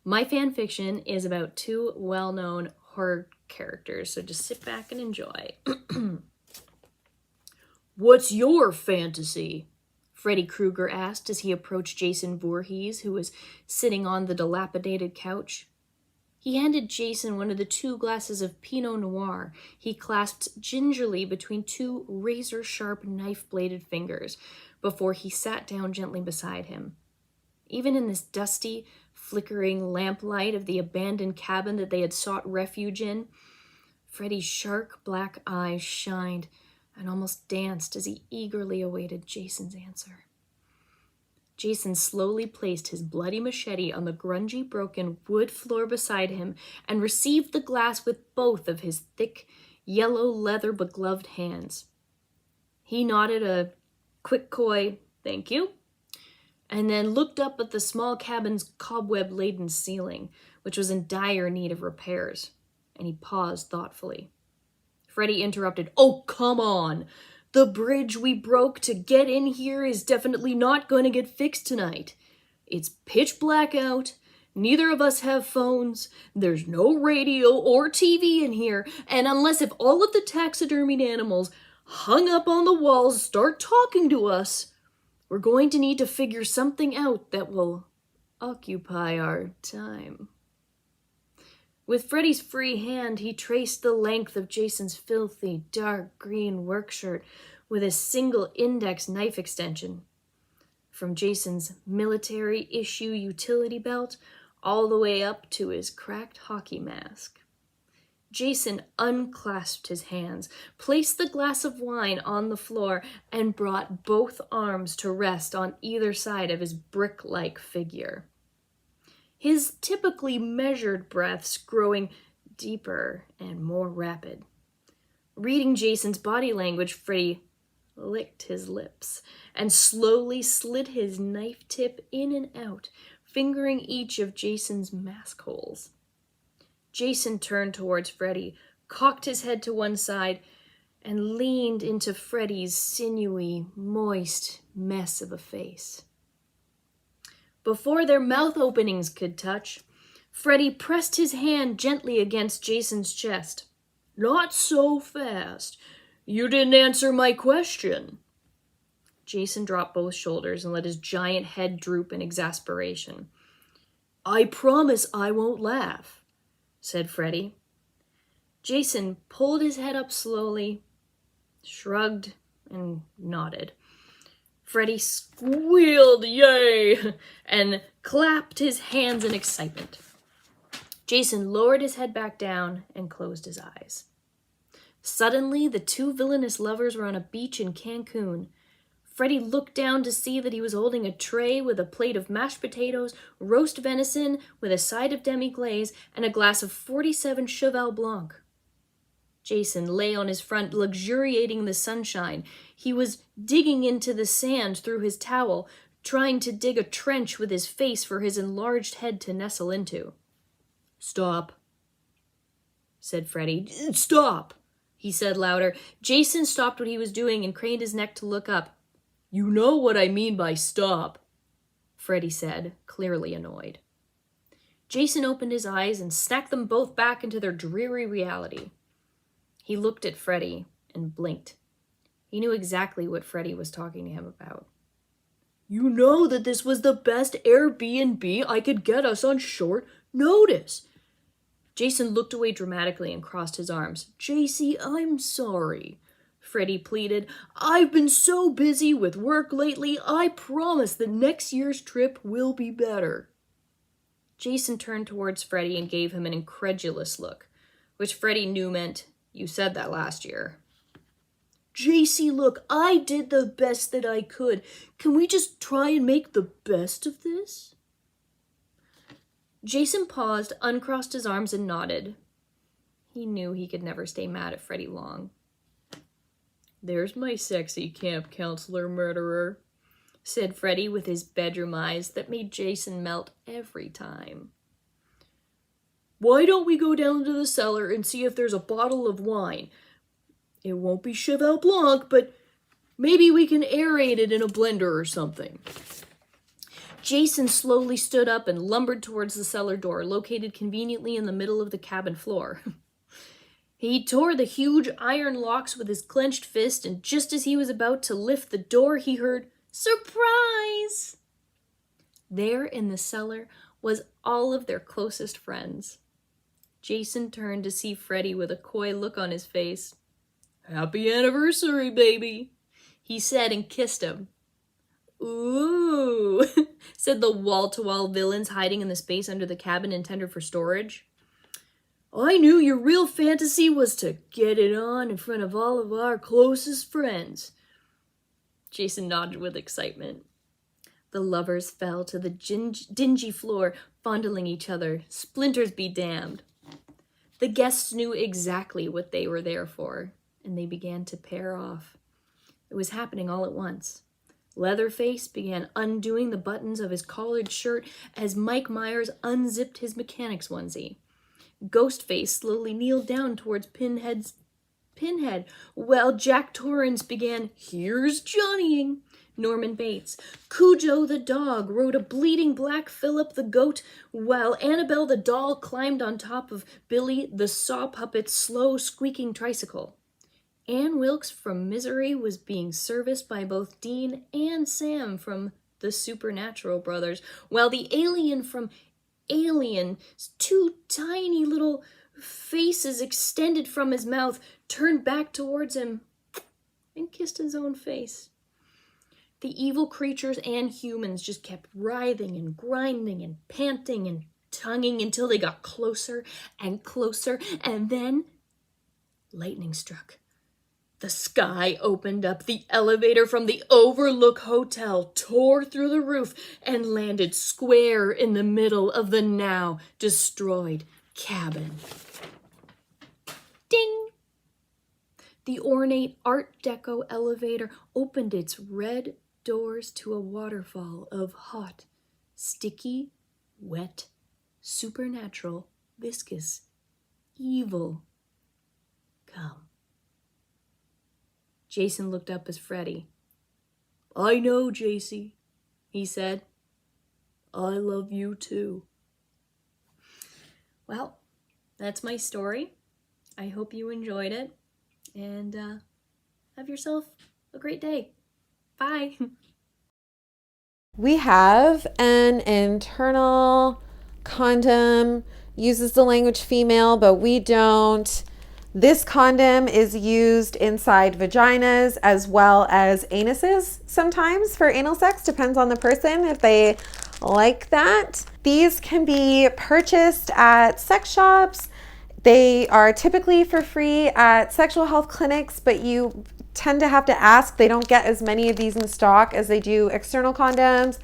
my fan fiction is about two well-known horror characters, so just sit back and enjoy. "What's your fantasy?" Freddy Krueger asked as he approached Jason Voorhees, who was sitting on the dilapidated couch. He handed Jason one of the 2 glasses of Pinot Noir he clasped gingerly between 2 razor-sharp knife-bladed fingers before he sat down gently beside him. Even in this dusty, flickering lamplight of the abandoned cabin that they had sought refuge in, Freddy's shark black eyes shined and almost danced as he eagerly awaited Jason's answer. Jason slowly placed his bloody machete on the grungy, broken wood floor beside him and received the glass with both of his thick, yellow leather-begloved hands. He nodded a quick coy, "Thank you," and then looked up at the small cabin's cobweb-laden ceiling, which was in dire need of repairs, and he paused thoughtfully. Freddy interrupted. "Oh, come on. The bridge we broke to get in here is definitely not going to get fixed tonight. It's pitch black out. Neither of us have phones. There's no radio or TV in here. And unless if all of the taxidermied animals hung up on the walls start talking to us, we're going to need to figure something out that will occupy our time." With Freddy's free hand, he traced the length of Jason's filthy, dark green work shirt with a single index knife extension. From Jason's military-issue utility belt all the way up to his cracked hockey mask. Jason unclasped his hands, placed the glass of wine on the floor, and brought both arms to rest on either side of his brick-like figure. His typically measured breaths growing deeper and more rapid. Reading Jason's body language, Freddy licked his lips and slowly slid his knife tip in and out, fingering each of Jason's mask holes. Jason turned towards Freddy, cocked his head to one side, and leaned into Freddy's sinewy, moist mess of a face. Before their mouth openings could touch, Freddy pressed his hand gently against Jason's chest. "Not so fast. You didn't answer my question." Jason dropped both shoulders and let his giant head droop in exasperation. "I promise I won't laugh," said Freddy. Jason pulled his head up slowly, shrugged, and nodded. Freddy squealed, "Yay!" and clapped his hands in excitement. Jason lowered his head back down and closed his eyes. Suddenly, the 2 villainous lovers were on a beach in Cancun. Freddy looked down to see that he was holding a tray with a plate of mashed potatoes, roast venison with a side of demi-glace, and a glass of 47 Cheval Blanc. Jason lay on his front, luxuriating in the sunshine. He was digging into the sand through his towel, trying to dig a trench with his face for his enlarged head to nestle into. "Stop," said Freddy. "Stop," he said louder. Jason stopped what he was doing and craned his neck to look up. "You know what I mean by stop," Freddy said, clearly annoyed. Jason opened his eyes and snapped them both back into their dreary reality. He looked at Freddie and blinked. He knew exactly what Freddie was talking to him about. You know that this was the best Airbnb I could get us on short notice. Jason looked away dramatically and crossed his arms. JC, I'm sorry. Freddie pleaded. I've been so busy with work lately, I promise that next year's trip will be better. Jason turned towards Freddie and gave him an incredulous look, which Freddie knew meant, you said that last year. JC, look, I did the best that I could. Can we just try and make the best of this? Jason paused, uncrossed his arms, and nodded. He knew he could never stay mad at Freddie long. There's my sexy camp counselor murderer, said Freddie with his bedroom eyes that made Jason melt every time. Why don't we go down to the cellar and see if there's a bottle of wine? It won't be Cheval Blanc, but maybe we can aerate it in a blender or something. Jason slowly stood up and lumbered towards the cellar door, located conveniently in the middle of the cabin floor. He tore the huge iron locks with his clenched fist, and just as he was about to lift the door, he heard, "Surprise!" There in the cellar was all of their closest friends. Jason turned to see Freddie with a coy look on his face. Happy anniversary, baby, he said and kissed him. Ooh, said the wall-to-wall villains hiding in the space under the cabin intended for storage. I knew your real fantasy was to get it on in front of all of our closest friends. Jason nodded with excitement. The lovers fell to the dingy floor, fondling each other. Splinters be damned. The guests knew exactly what they were there for, and they began to pair off. It was happening all at once. Leatherface began undoing the buttons of his collared shirt as Mike Myers unzipped his mechanic's onesie. Ghostface slowly kneeled down towards Pinhead, while Jack Torrance began, Here's Johnnying, Norman Bates. Cujo the dog rode a bleeding black Philip the goat, while Annabelle the doll climbed on top of Billy the saw puppet's slow squeaking tricycle. Ann Wilkes from Misery was being serviced by both Dean and Sam from the Supernatural Brothers, while the alien from Alien's two tiny little faces extended from his mouth turned back towards him and kissed his own face. The evil creatures and humans just kept writhing and grinding and panting and tonguing until they got closer and closer, and then lightning struck. The sky opened up. The elevator from the Overlook Hotel tore through the roof and landed square in the middle of the now destroyed cabin. Ding! The ornate Art Deco elevator opened its red doors to a waterfall of hot, sticky, wet, supernatural, viscous, evil cum. Jason looked up as Freddie. I know, JC, he said. I love you too. Well, that's my story. I hope you enjoyed it. And have yourself a great day. Bye. We have an internal condom, uses the language female, but we don't. This condom is used inside vaginas as well as anuses sometimes for anal sex. Depends on the person if they like that. These can be purchased at sex shops. They are typically for free at sexual health clinics, but you tend to have to ask. They don't get as many of these in stock as they do external condoms.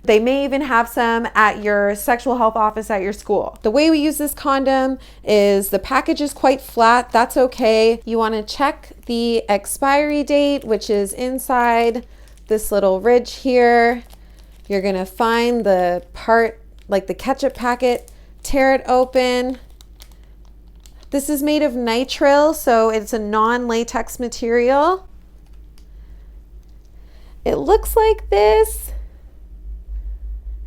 They may even have some at your sexual health office at your school. The way we use this condom is the package is quite flat. That's okay. You want to check the expiry date, which is inside this little ridge here. You're going to find the part, like the ketchup packet, tear it open. This is made of nitrile, so it's a non-latex material. It looks like this.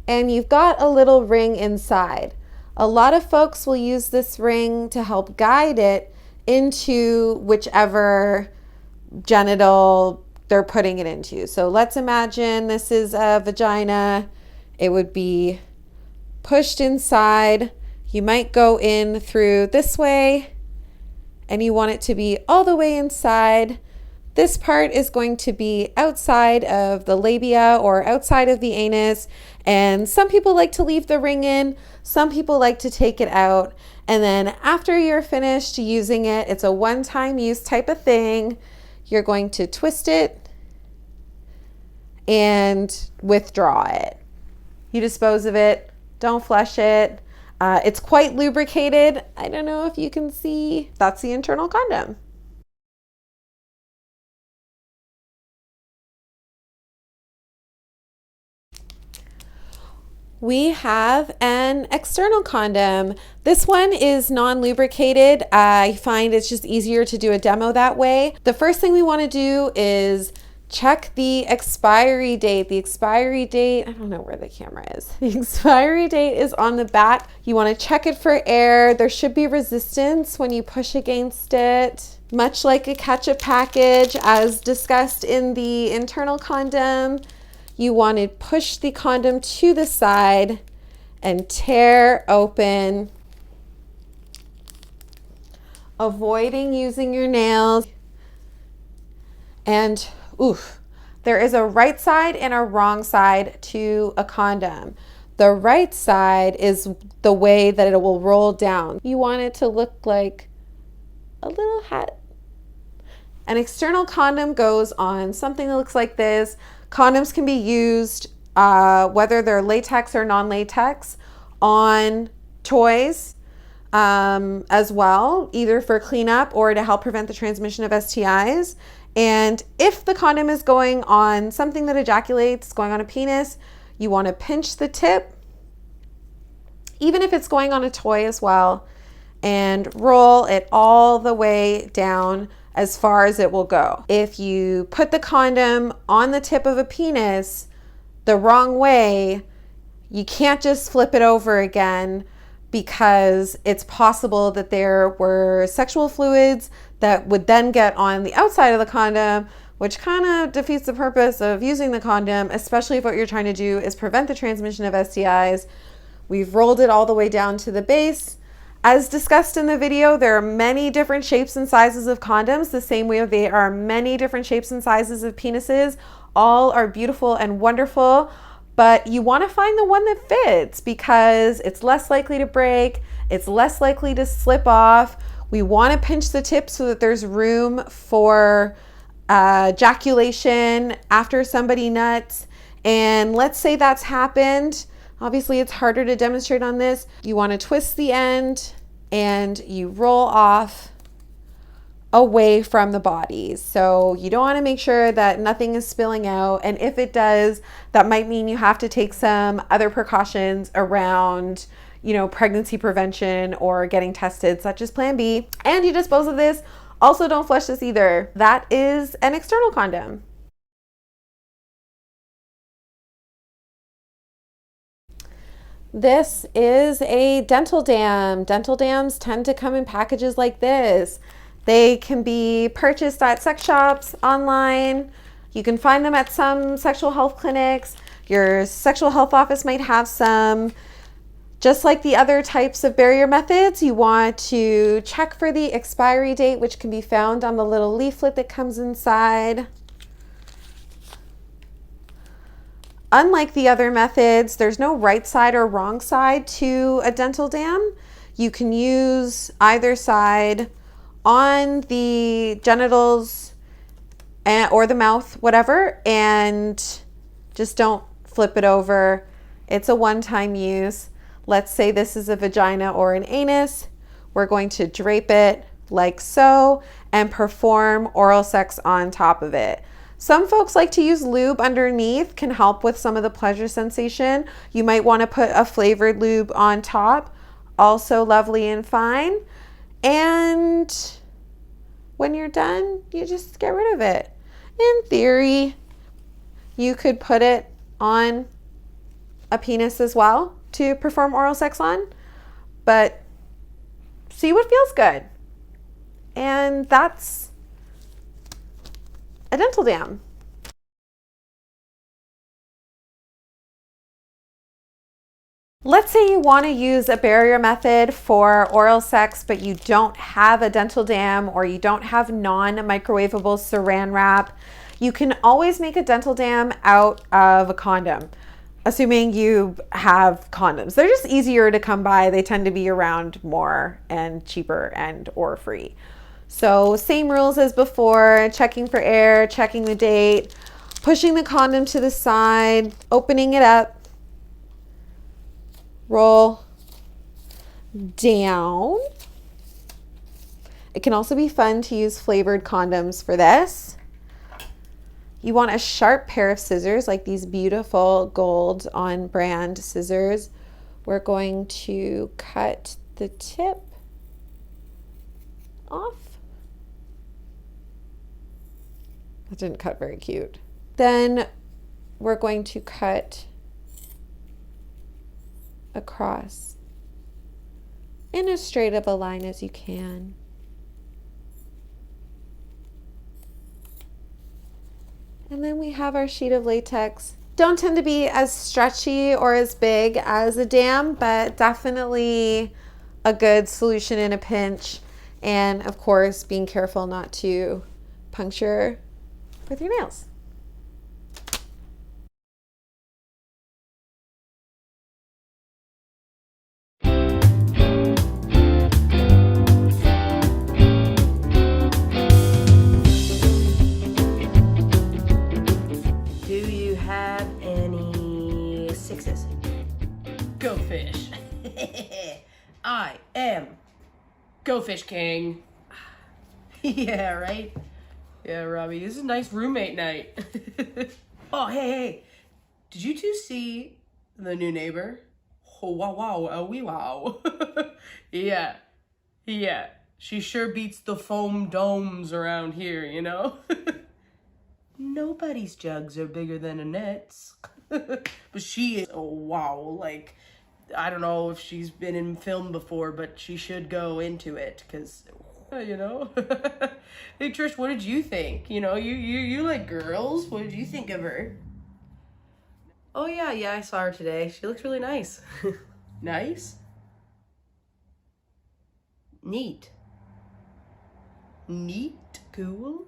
And you've got a little ring inside. A lot of folks will use this ring to help guide it into whichever genital they're putting it into. So let's imagine this is a vagina. It would be pushed inside. You might go in through this way, and you want it to be all the way inside. This part is going to be outside of the labia or outside of the anus. And some people like to leave the ring in. Some people like to take it out. And then after you're finished using it, it's a one-time use type of thing. You're going to twist it and withdraw it. You dispose of it. Don't flush it. It's quite lubricated. I don't know if you can see. That's the internal condom. We have an external condom. This one is non-lubricated. I find it's just easier to do a demo that way. The first thing we want to do is check the expiry date. The expiry date, I don't know where the camera is. The expiry date is on the back. You want to check it for air. There should be resistance when you push against it. Much like a ketchup package, as discussed in the internal condom, you want to push the condom to the side and tear open, avoiding using your nails. And oof, there is a right side and a wrong side to a condom. The right side is the way that it will roll down. You want it to look like a little hat. An external condom goes on something that looks like this. Condoms can be used, whether they're latex or non-latex, on toys as well, either for cleanup or to help prevent the transmission of STIs. And if the condom is going on something that ejaculates, going on a penis, you want to pinch the tip, even if it's going on a toy as well, and roll it all the way down as far as it will go. If you put the condom on the tip of a penis the wrong way, you can't just flip it over again, because it's possible that there were sexual fluids that would then get on the outside of the condom, which kind of defeats the purpose of using the condom, especially if what you're trying to do is prevent the transmission of STIs. We've rolled it all the way down to the base. As discussed in the video, there are many different shapes and sizes of condoms, the same way there are many different shapes and sizes of penises. All are beautiful and wonderful, but you want to find the one that fits, because it's less likely to break, it's less likely to slip off. We want to pinch the tip so that there's room for ejaculation after somebody nuts. And let's say that's happened. Obviously, it's harder to demonstrate on this. You want to twist the end and you roll off away from the body. So you don't want to make sure that nothing is spilling out. And if it does, that might mean you have to take some other precautions around, you know, pregnancy prevention or getting tested, such as Plan B. And you dispose of this. Also, don't flush this either. That is an external condom. This is a dental dam. Dental dams tend to come in packages like this. They can be purchased at sex shops, online. You can find them at some sexual health clinics. Your sexual health office might have some. Just like the other types of barrier methods, you want to check for the expiry date, which can be found on the little leaflet that comes inside. Unlike the other methods, there's no right side or wrong side to a dental dam. You can use either side on the genitals or the mouth, whatever, and just don't flip it over. It's a one-time use. Let's say this is a vagina or an anus. We're going to drape it like so and perform oral sex on top of it. Some folks like to use lube underneath, can help with some of the pleasure sensation. You might want to put a flavored lube on top, also lovely and fine. And when you're done, you just get rid of it. In theory, you could put it on a penis as well to perform oral sex on, but see what feels good. And that's a dental dam. Let's say you want to use a barrier method for oral sex, but you don't have a dental dam or you don't have non-microwavable saran wrap. You can always make a dental dam out of a condom, assuming you have condoms. They're just easier to come by. They tend to be around more and cheaper and or free. So same rules as before, checking for air, checking the date, pushing the condom to the side, opening it up, roll down. It can also be fun to use flavored condoms for this. You want a sharp pair of scissors, like these beautiful gold on brand scissors. We're going to cut the tip off. That didn't cut very cute. Then we're going to cut across in as straight of a line as you can. And then we have our sheet of latex. Don't tend to be as stretchy or as big as a dam, but definitely a good solution in a pinch. And of course, being careful not to puncture with your nails. Go fish. I am Go Fish King. Yeah, right? Yeah, Robbie, this is a nice roommate night. Oh, hey. Did you two see the new neighbor? Oh, wow, wee wow. Yeah. She sure beats the foam domes around here, you know? Nobody's jugs are bigger than Annette's. But she is, oh wow, like, I don't know if she's been in film before, but she should go into it, because, you know. Hey Trish, what did you think? You know, you like girls. What did you think of her? Oh yeah, I saw her today. She looks really nice. Nice? Neat. Cool?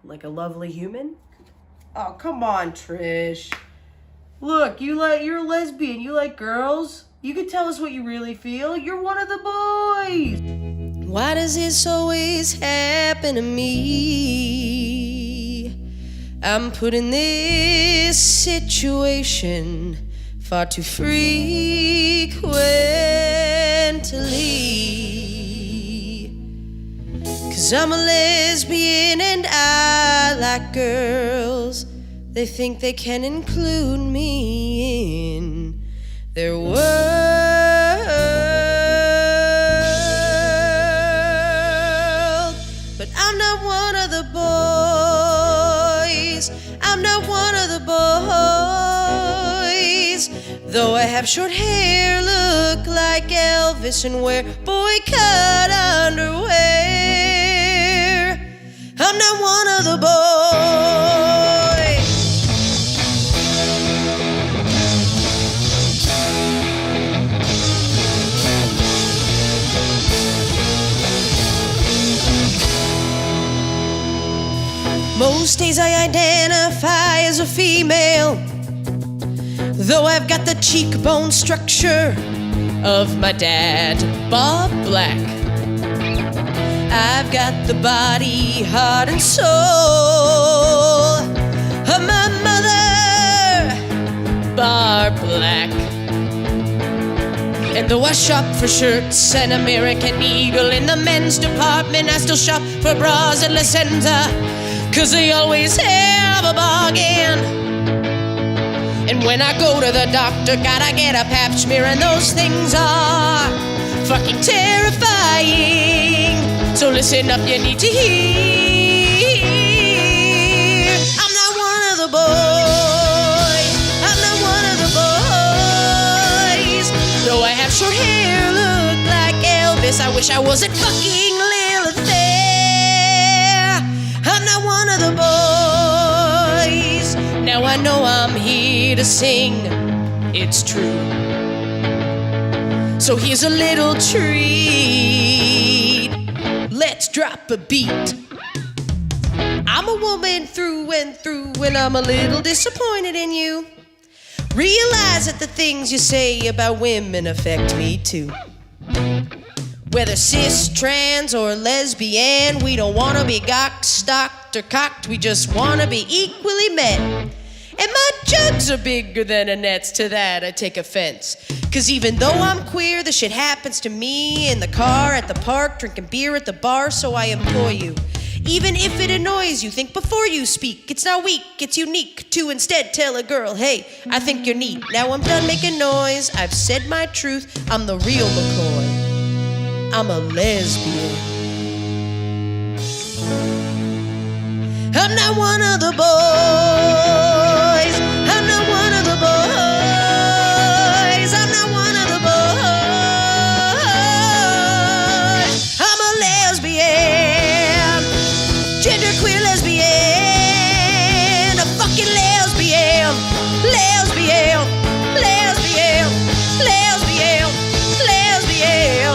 Like a lovely human? Oh, come on, Trish. Look, you're a lesbian. You like girls. You can tell us what you really feel. You're one of the boys. Why does this always happen to me? I'm put in this situation far too frequently. 'Cause I'm a lesbian and I like girls. They think they can include me in their world. But I'm not one of the boys. I'm not one of the boys. Though I have short hair, look like Elvis, and wear boy-cut underwear, I'm not one of the boys. Most days I identify as a female, though I've got the cheekbone structure of my dad, Bob Black. I've got the body, heart, and soul of my mother, Barb Black. And though I shop for shirts and American Eagle in the men's department, I still shop for bras at La Centa, 'cause they always have a bargain. And when I go to the doctor, gotta get a pap smear, and those things are fucking terrifying. So listen up, you need to hear. I'm not one of the boys. I'm not one of the boys. Though I have wish I wasn't fucking Lilith there. I'm not one of the boys. Now I know I'm here to sing. It's true. So here's a little treat. Let's drop a beat. I'm a woman through and through, and I'm a little disappointed in you. Realize that the things you say about women affect me too. Whether cis, trans, or lesbian, we don't want to be gawked, stocked, or cocked. We just want to be equally met. And my jugs are bigger than Annette's. To that I take offense. Cause even though I'm queer, the shit happens to me in the car, at the park, drinking beer at the bar. So I implore you, even if it annoys you, think before you speak. It's not weak, it's unique to instead tell a girl, hey, I think you're neat. Now I'm done making noise, I've said my truth. I'm the real McCoy. I'm a lesbian. I'm not one of the boys. I'm not one of the boys. I'm not one of the boys. I'm a lesbian. Genderqueer lesbian. A fucking lesbian. Lesbian. Lesbian. Lesbian. Lesbian.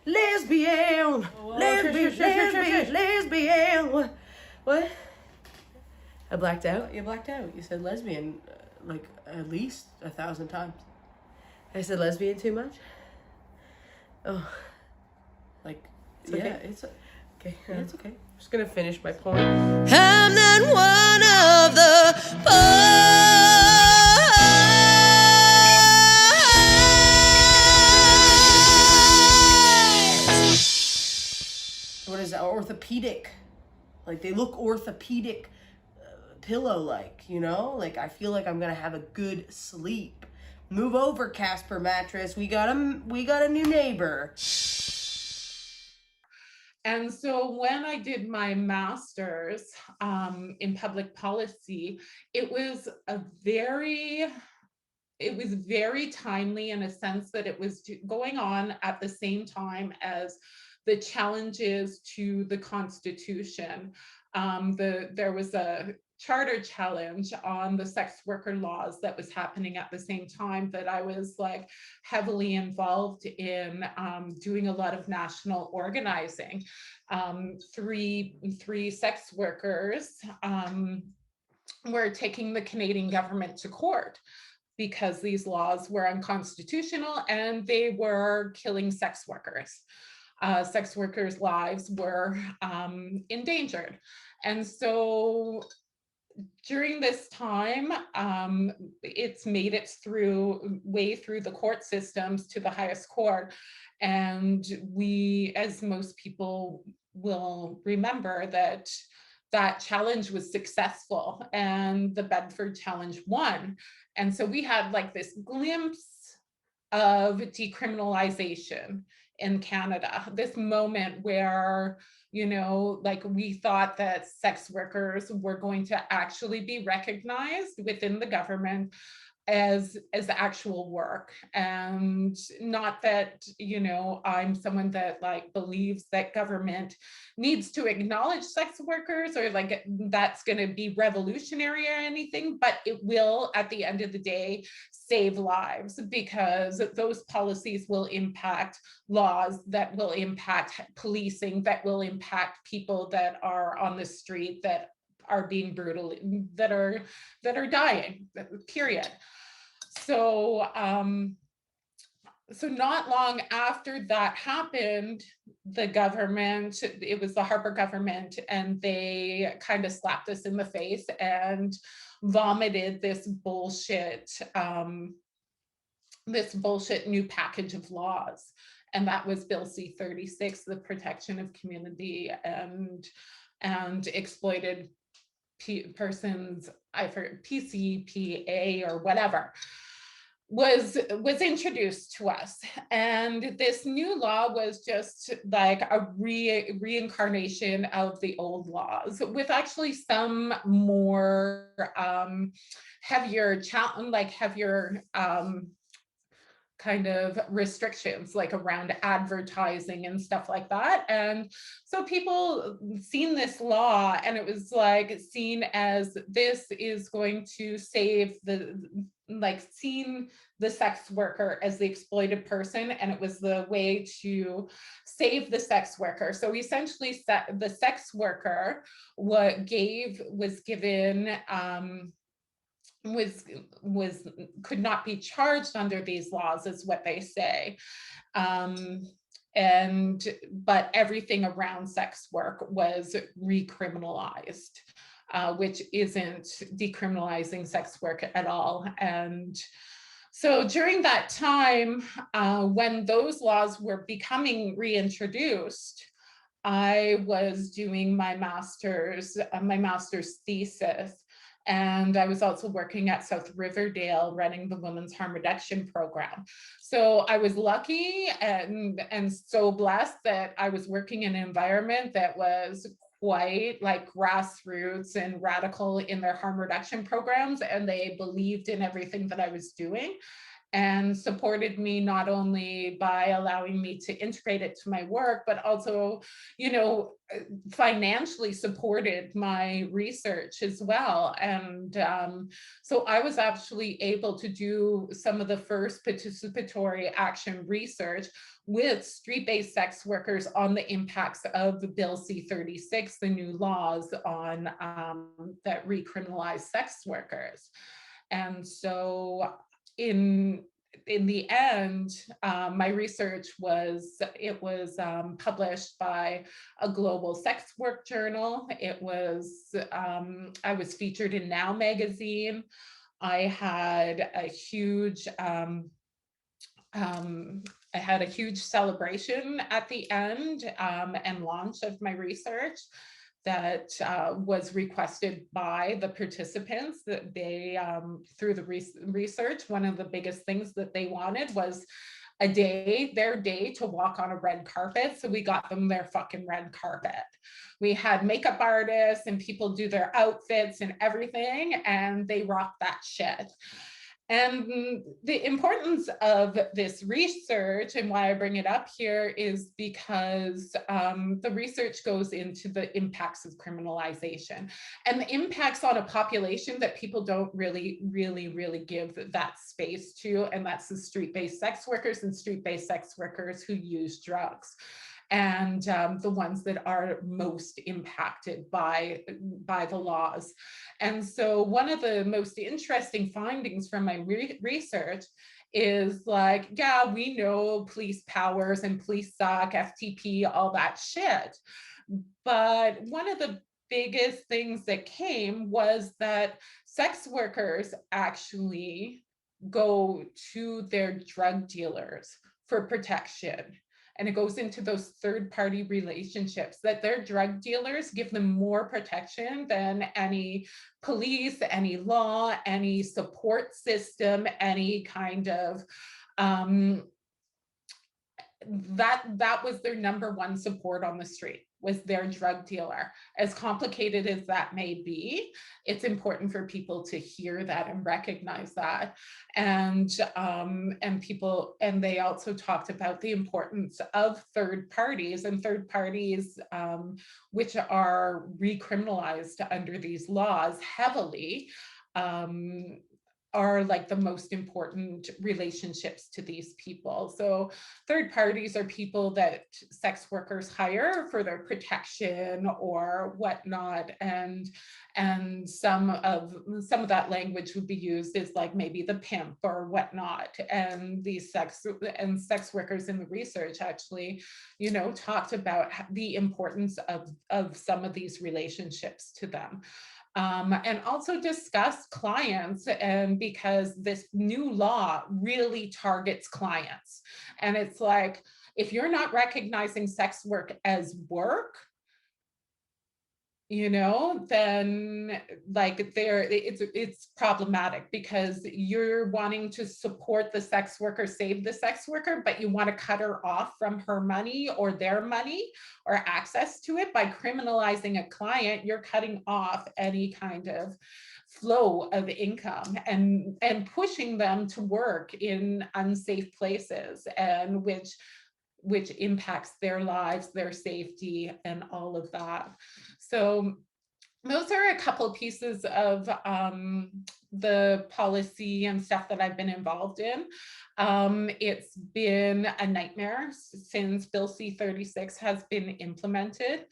Lesbian. Lesbian. Lesbian. Lesbian. What? I blacked out? You blacked out. You said lesbian like at least 1,000 times. I said lesbian too much? Oh. Like, it's okay. Yeah, it's okay. Yeah, it's okay. I'm just gonna finish my point. I'm not one of the What is that? Orthopedic. Like, they look orthopedic, pillow-like, you know? Like, I feel like I'm gonna have a good sleep. Move over, Casper mattress. We got a new neighbor. And so when I did my master's in public policy, it was very timely in a sense that it was going on at the same time as the challenges to the Constitution. There was a charter challenge on the sex worker laws that was happening at the same time that I was like heavily involved in doing a lot of national organizing. Three sex workers were taking the Canadian government to court because these laws were unconstitutional and they were killing sex workers. Sex workers' lives were endangered. And so during this time, it's made its way through the court systems to the highest court. And we, as most people will remember, that challenge was successful and the Bedford challenge won. And so we had like this glimpse of decriminalization in Canada, this moment where, you know, like we thought that sex workers were going to actually be recognized within the government as actual work. And not that, you know, I'm someone that like believes that government needs to acknowledge sex workers or like that's going to be revolutionary or anything, but it will at the end of the day save lives, because those policies will impact laws, that will impact policing, that will impact people that are on the street, that are being brutal, that are dying, period. So so not long after that happened, the government, it was the Harper government, and they kind of slapped us in the face and vomited this bullshit new package of laws. And that was Bill C-36, the protection of community and exploited persons, I forget, PCPA or whatever, was introduced to us. And this new law was just like a reincarnation of the old laws, with actually some more heavier kind of restrictions, like around advertising and stuff like that. And so people seen this law, and it was like seen as this is going to save seen the sex worker as the exploited person, and it was the way to save the sex worker. So essentially the sex worker could not be charged under these laws, is what they say. But everything around sex work was recriminalized, which isn't decriminalizing sex work at all. And so during that time, when those laws were becoming reintroduced, I was doing my master's thesis. And I was also working at South Riverdale running the Women's Harm Reduction Program. So I was lucky and so blessed that I was working in an environment that was quite like grassroots and radical in their harm reduction programs. And they believed in everything that I was doing and supported me not only by allowing me to integrate it to my work, but also, financially supported my research as well. And so I was actually able to do some of the first participatory action research with street-based sex workers on the impacts of the Bill C-36, the new laws on that recriminalize sex workers. And so in the end, my research was published by a global sex work journal. I was featured in Now magazine. I had a huge celebration at the end and launch of my research that was requested by the participants. That they, through the research, one of the biggest things that they wanted was their day to walk on a red carpet. So we got them their fucking red carpet. We had makeup artists and people do their outfits and everything, and they rocked that shit. And the importance of this research and why I bring it up here is because the research goes into the impacts of criminalization and the impacts on a population that people don't really give that space to, and that's the street-based sex workers and street-based sex workers who use drugs. And the ones that are most impacted by the laws. And so one of the most interesting findings from my research is like, yeah, we know police powers and police suck, FTP, all that shit. But one of the biggest things that came was that sex workers actually go to their drug dealers for protection. And it goes into those third-party relationships, that their drug dealers give them more protection than any police, any law, any support system, any kind of, that was their number one support on the street, was their drug dealer. As complicated as that may be, it's important for people to hear that and recognize that. And they also talked about the importance of third parties, which are recriminalized under these laws heavily, are like the most important relationships to these people. So third parties are people that sex workers hire for their protection or whatnot. And some of that language would be used as like maybe the pimp or whatnot. And these sex workers in the research actually, talked about the importance of some of these relationships to them. And also discuss clients, and because this new law really targets clients. And it's like, if you're not recognizing sex work as work, then like it's problematic, because you're wanting to support the sex worker, save the sex worker, but you want to cut her off from her money or their money or access to it. By criminalizing a client, you're cutting off any kind of flow of income and pushing them to work in unsafe places, and which impacts their lives, their safety, and all of that. So those are a couple pieces of the policy and stuff that I've been involved in. It's been a nightmare since Bill C-36 has been implemented.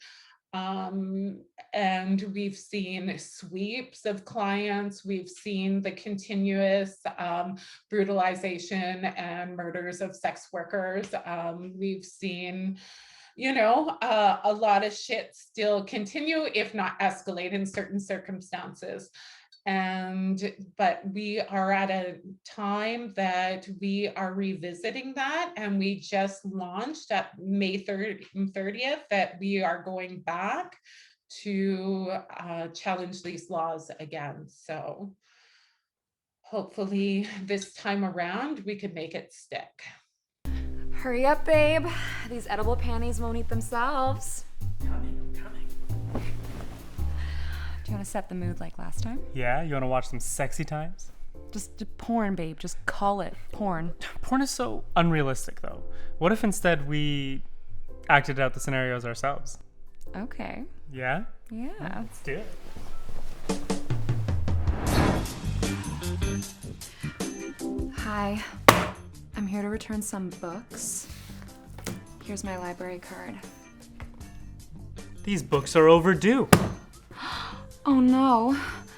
And we've seen sweeps of clients. We've seen the continuous brutalization and murders of sex workers. We've seen, a lot of shit still continue, if not escalate in certain circumstances. But we are at a time that we are revisiting that, and we just launched at May 30th that we are going back to challenge these laws again. So hopefully this time around we could make it stick. Hurry up, babe. These edible panties won't eat themselves. I'm coming. Do you want to set the mood like last time? Yeah, you want to watch some sexy times? Just porn, babe. Just call it porn. Porn is so unrealistic, though. What if instead we acted out the scenarios ourselves? Okay. Yeah? Yeah. Let's do it. Hi. I'm here to return some books. Here's my library card. These books are overdue. Oh no,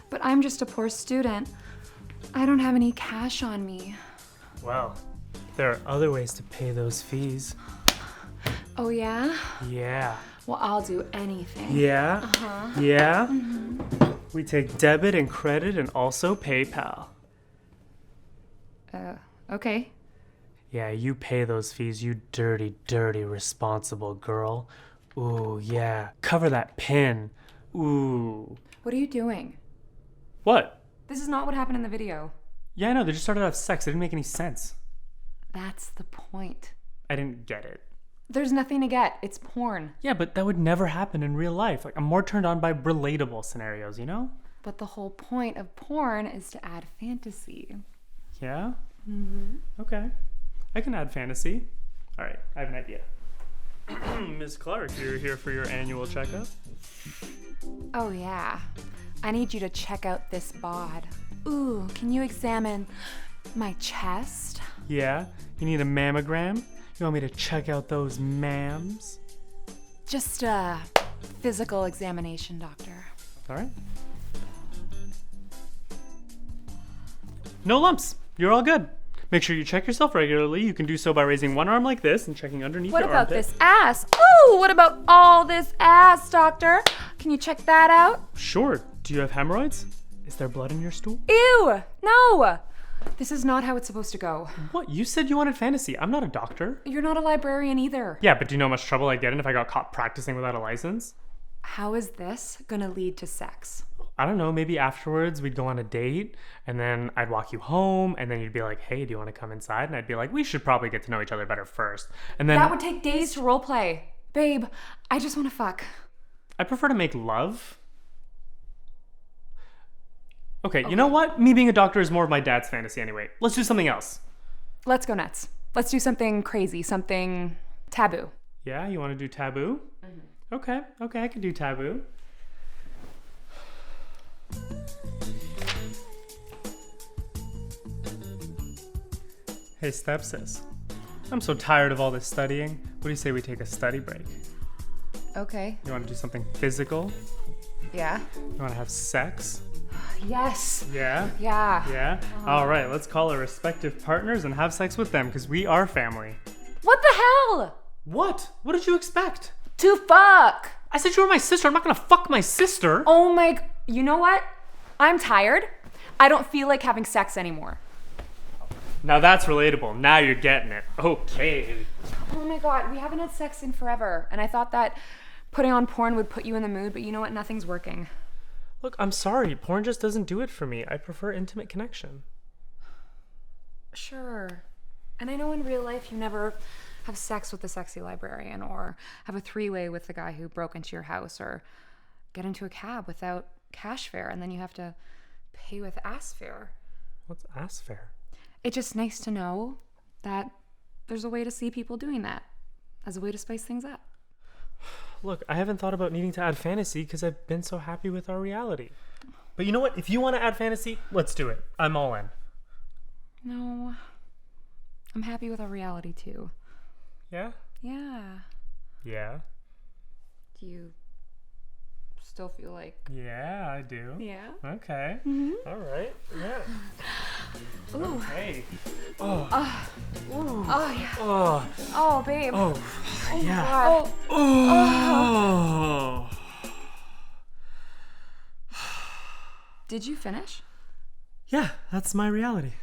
but I'm just a poor student. I don't have any cash on me. Well, there are other ways to pay those fees. Oh yeah? Yeah. Well, I'll do anything. Yeah? Uh-huh. Yeah? Mm-hmm. We take debit and credit and also PayPal. Okay. Yeah, you pay those fees, you dirty, dirty, responsible girl. Ooh, yeah. Cover that pin. Ooh. What are you doing? What? This is not what happened in the video. Yeah, I know, they just started to have sex. It didn't make any sense. That's the point. I didn't get it. There's nothing to get. It's porn. Yeah, but that would never happen in real life. Like, I'm more turned on by relatable scenarios, you know? But the whole point of porn is to add fantasy. Yeah? Mm-hmm. Okay. I can add fantasy. All right, I have an idea. Miss Clark, you're here for your annual checkup? Oh yeah. I need you to check out this bod. Ooh, can you examine my chest? Yeah? You need a mammogram? You want me to check out those mams? Just a physical examination, doctor. All right. No lumps. You're all good. Make sure you check yourself regularly. You can do so by raising one arm like this and checking underneath your armpit. What about this ass? Ooh, what about all this ass, doctor? Can you check that out? Sure. Do you have hemorrhoids? Is there blood in your stool? Ew, no. This is not how it's supposed to go. What? You said you wanted fantasy. I'm not a doctor. You're not a librarian either. Yeah, but do you know how much trouble I'd get in if I got caught practicing without a license? How is this gonna lead to sex? I don't know, maybe afterwards we'd go on a date and then I'd walk you home and then you'd be like, hey, do you want to come inside? And I'd be like, we should probably get to know each other better first. And then that would take days to role play. Babe, I just want to fuck. I prefer to make love. Okay, you know what? Me being a doctor is more of my dad's fantasy anyway. Let's do something else. Let's go nuts. Let's do something crazy, something taboo. Yeah, you want to do taboo? Mm-hmm. Okay, I can do taboo. Hey, stepsis. I'm so tired of all this studying. What do you say we take a study break? Okay. You want to do something physical? Yeah. You want to have sex? Yes. Yeah? Yeah. Yeah? All right, let's call our respective partners and have sex with them because we are family. What the hell? What? What did you expect? To fuck. I said you were my sister. I'm not going to fuck my sister. Oh my... You know what? I'm tired. I don't feel like having sex anymore. Now that's relatable. Now you're getting it. Okay. Oh my god, we haven't had sex in forever. And I thought that Putting on porn would put you in the mood, but you know what? Nothing's working. Look, I'm sorry. Porn just doesn't do it for me. I prefer intimate connection. Sure. And I know in real life you never have sex with the sexy librarian, or have a three-way with the guy who broke into your house, or get into a cab without cash fare and then you have to pay with ass fare. What's ass fare? It's just nice to know that there's a way to see people doing that as a way to spice things up. Look, I haven't thought about needing to add fantasy because I've been so happy with our reality. But you know what? If you want to add fantasy, let's do it. I'm all in. No, I'm happy with our reality too. Yeah? Yeah. Yeah? Do you still feel like... Yeah, I do. Yeah? Okay. Mm-hmm. All right. Yeah. Ooh. Okay. Oh. Ooh. Oh, yeah. Oh. Oh, babe. Oh, yeah. God. Oh. Did you finish? Yeah, that's my reality.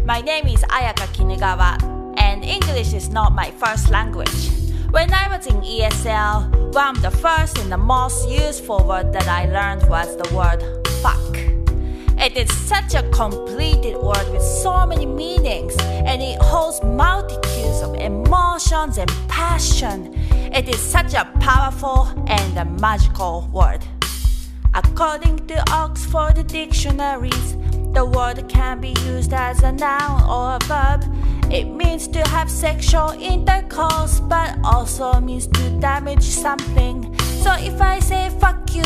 My name is Ayaka Kinugawa, and English is not my first language. When I was in ESL, one of the first and the most useful word that I learned was the word fuck. It is such a completed word with so many meanings, and it holds multitudes of emotions and passion. It is such a powerful and a magical word. According to Oxford dictionaries, the word can be used as a noun or a verb, It means to have sexual intercourse, but also means to damage something. So if I say fuck you,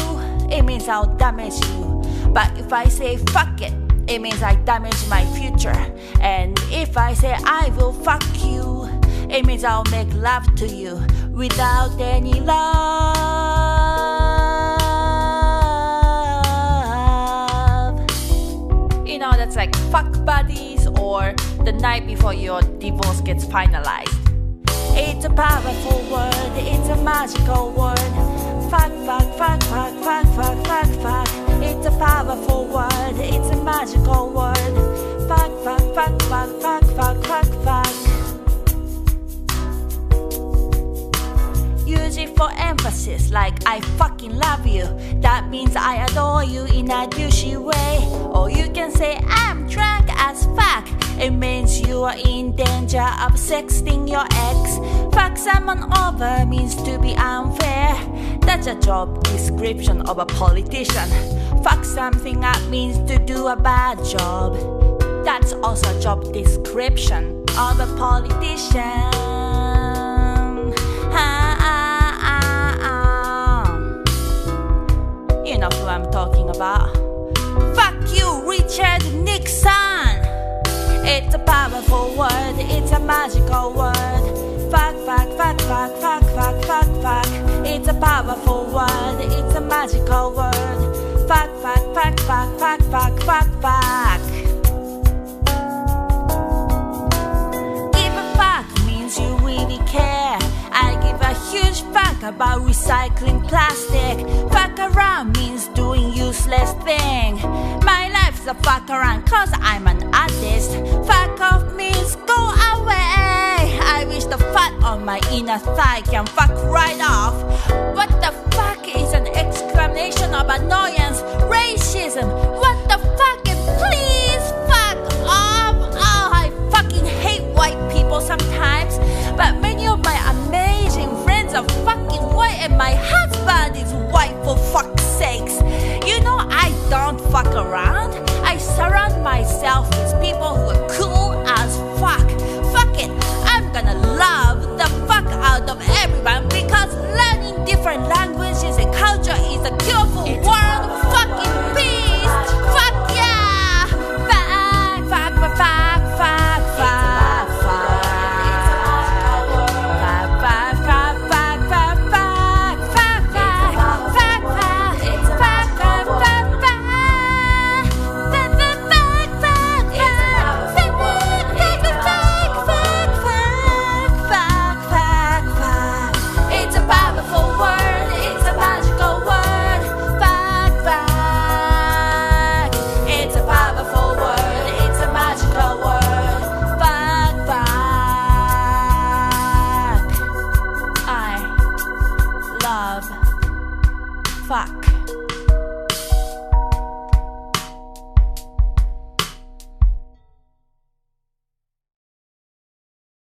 it means I'll damage you. But if I say fuck it, it means I damage my future. And if I say I will fuck you, it means I'll make love to you without any love. You know, that's like fuck buddies or the night before your divorce gets finalized. It's a powerful word, it's a magical word. Fuck, fuck, fuck, fuck, fuck, fuck, fuck, fuck. It's a powerful word, it's a magical word. Fuck, fuck, fuck, fuck, fuck, fuck, fuck, fuck. Use it for emphasis, like I fucking love you. That means I adore you in a douchey way. Or you can say I'm drunk as fuck. It means you are in danger of sexting your ex. Fuck someone over means to be unfair. That's a job description of a politician. Fuck something up means to do a bad job. That's also a job description of a politician. You know who I'm talking about. Fuck you, Richard Nixon. It's a powerful word, it's a magical word. Fuck, fuck, fuck, fuck, fuck, fuck, fuck, fuck. It's a powerful word, it's a magical word. Fuck, fuck, fuck, fuck, fuck, fuck, fuck, fuck. Give a fuck means you really care. I give a huge fuck about recycling plastic. Fuck around means doing useless thing. My life's a fuck around cause I'm an artist. Fuck off means go away. I wish the fat on my inner thigh can fuck right off. What the fuck is an exclamation of annoyance? Racism. What the fuck? And please fuck off. Oh, I fucking hate white people sometimes. But many of my amazing friends are fucking white and my husband is white for fuck's sakes. You know I don't fuck around. I surround myself with people who are cool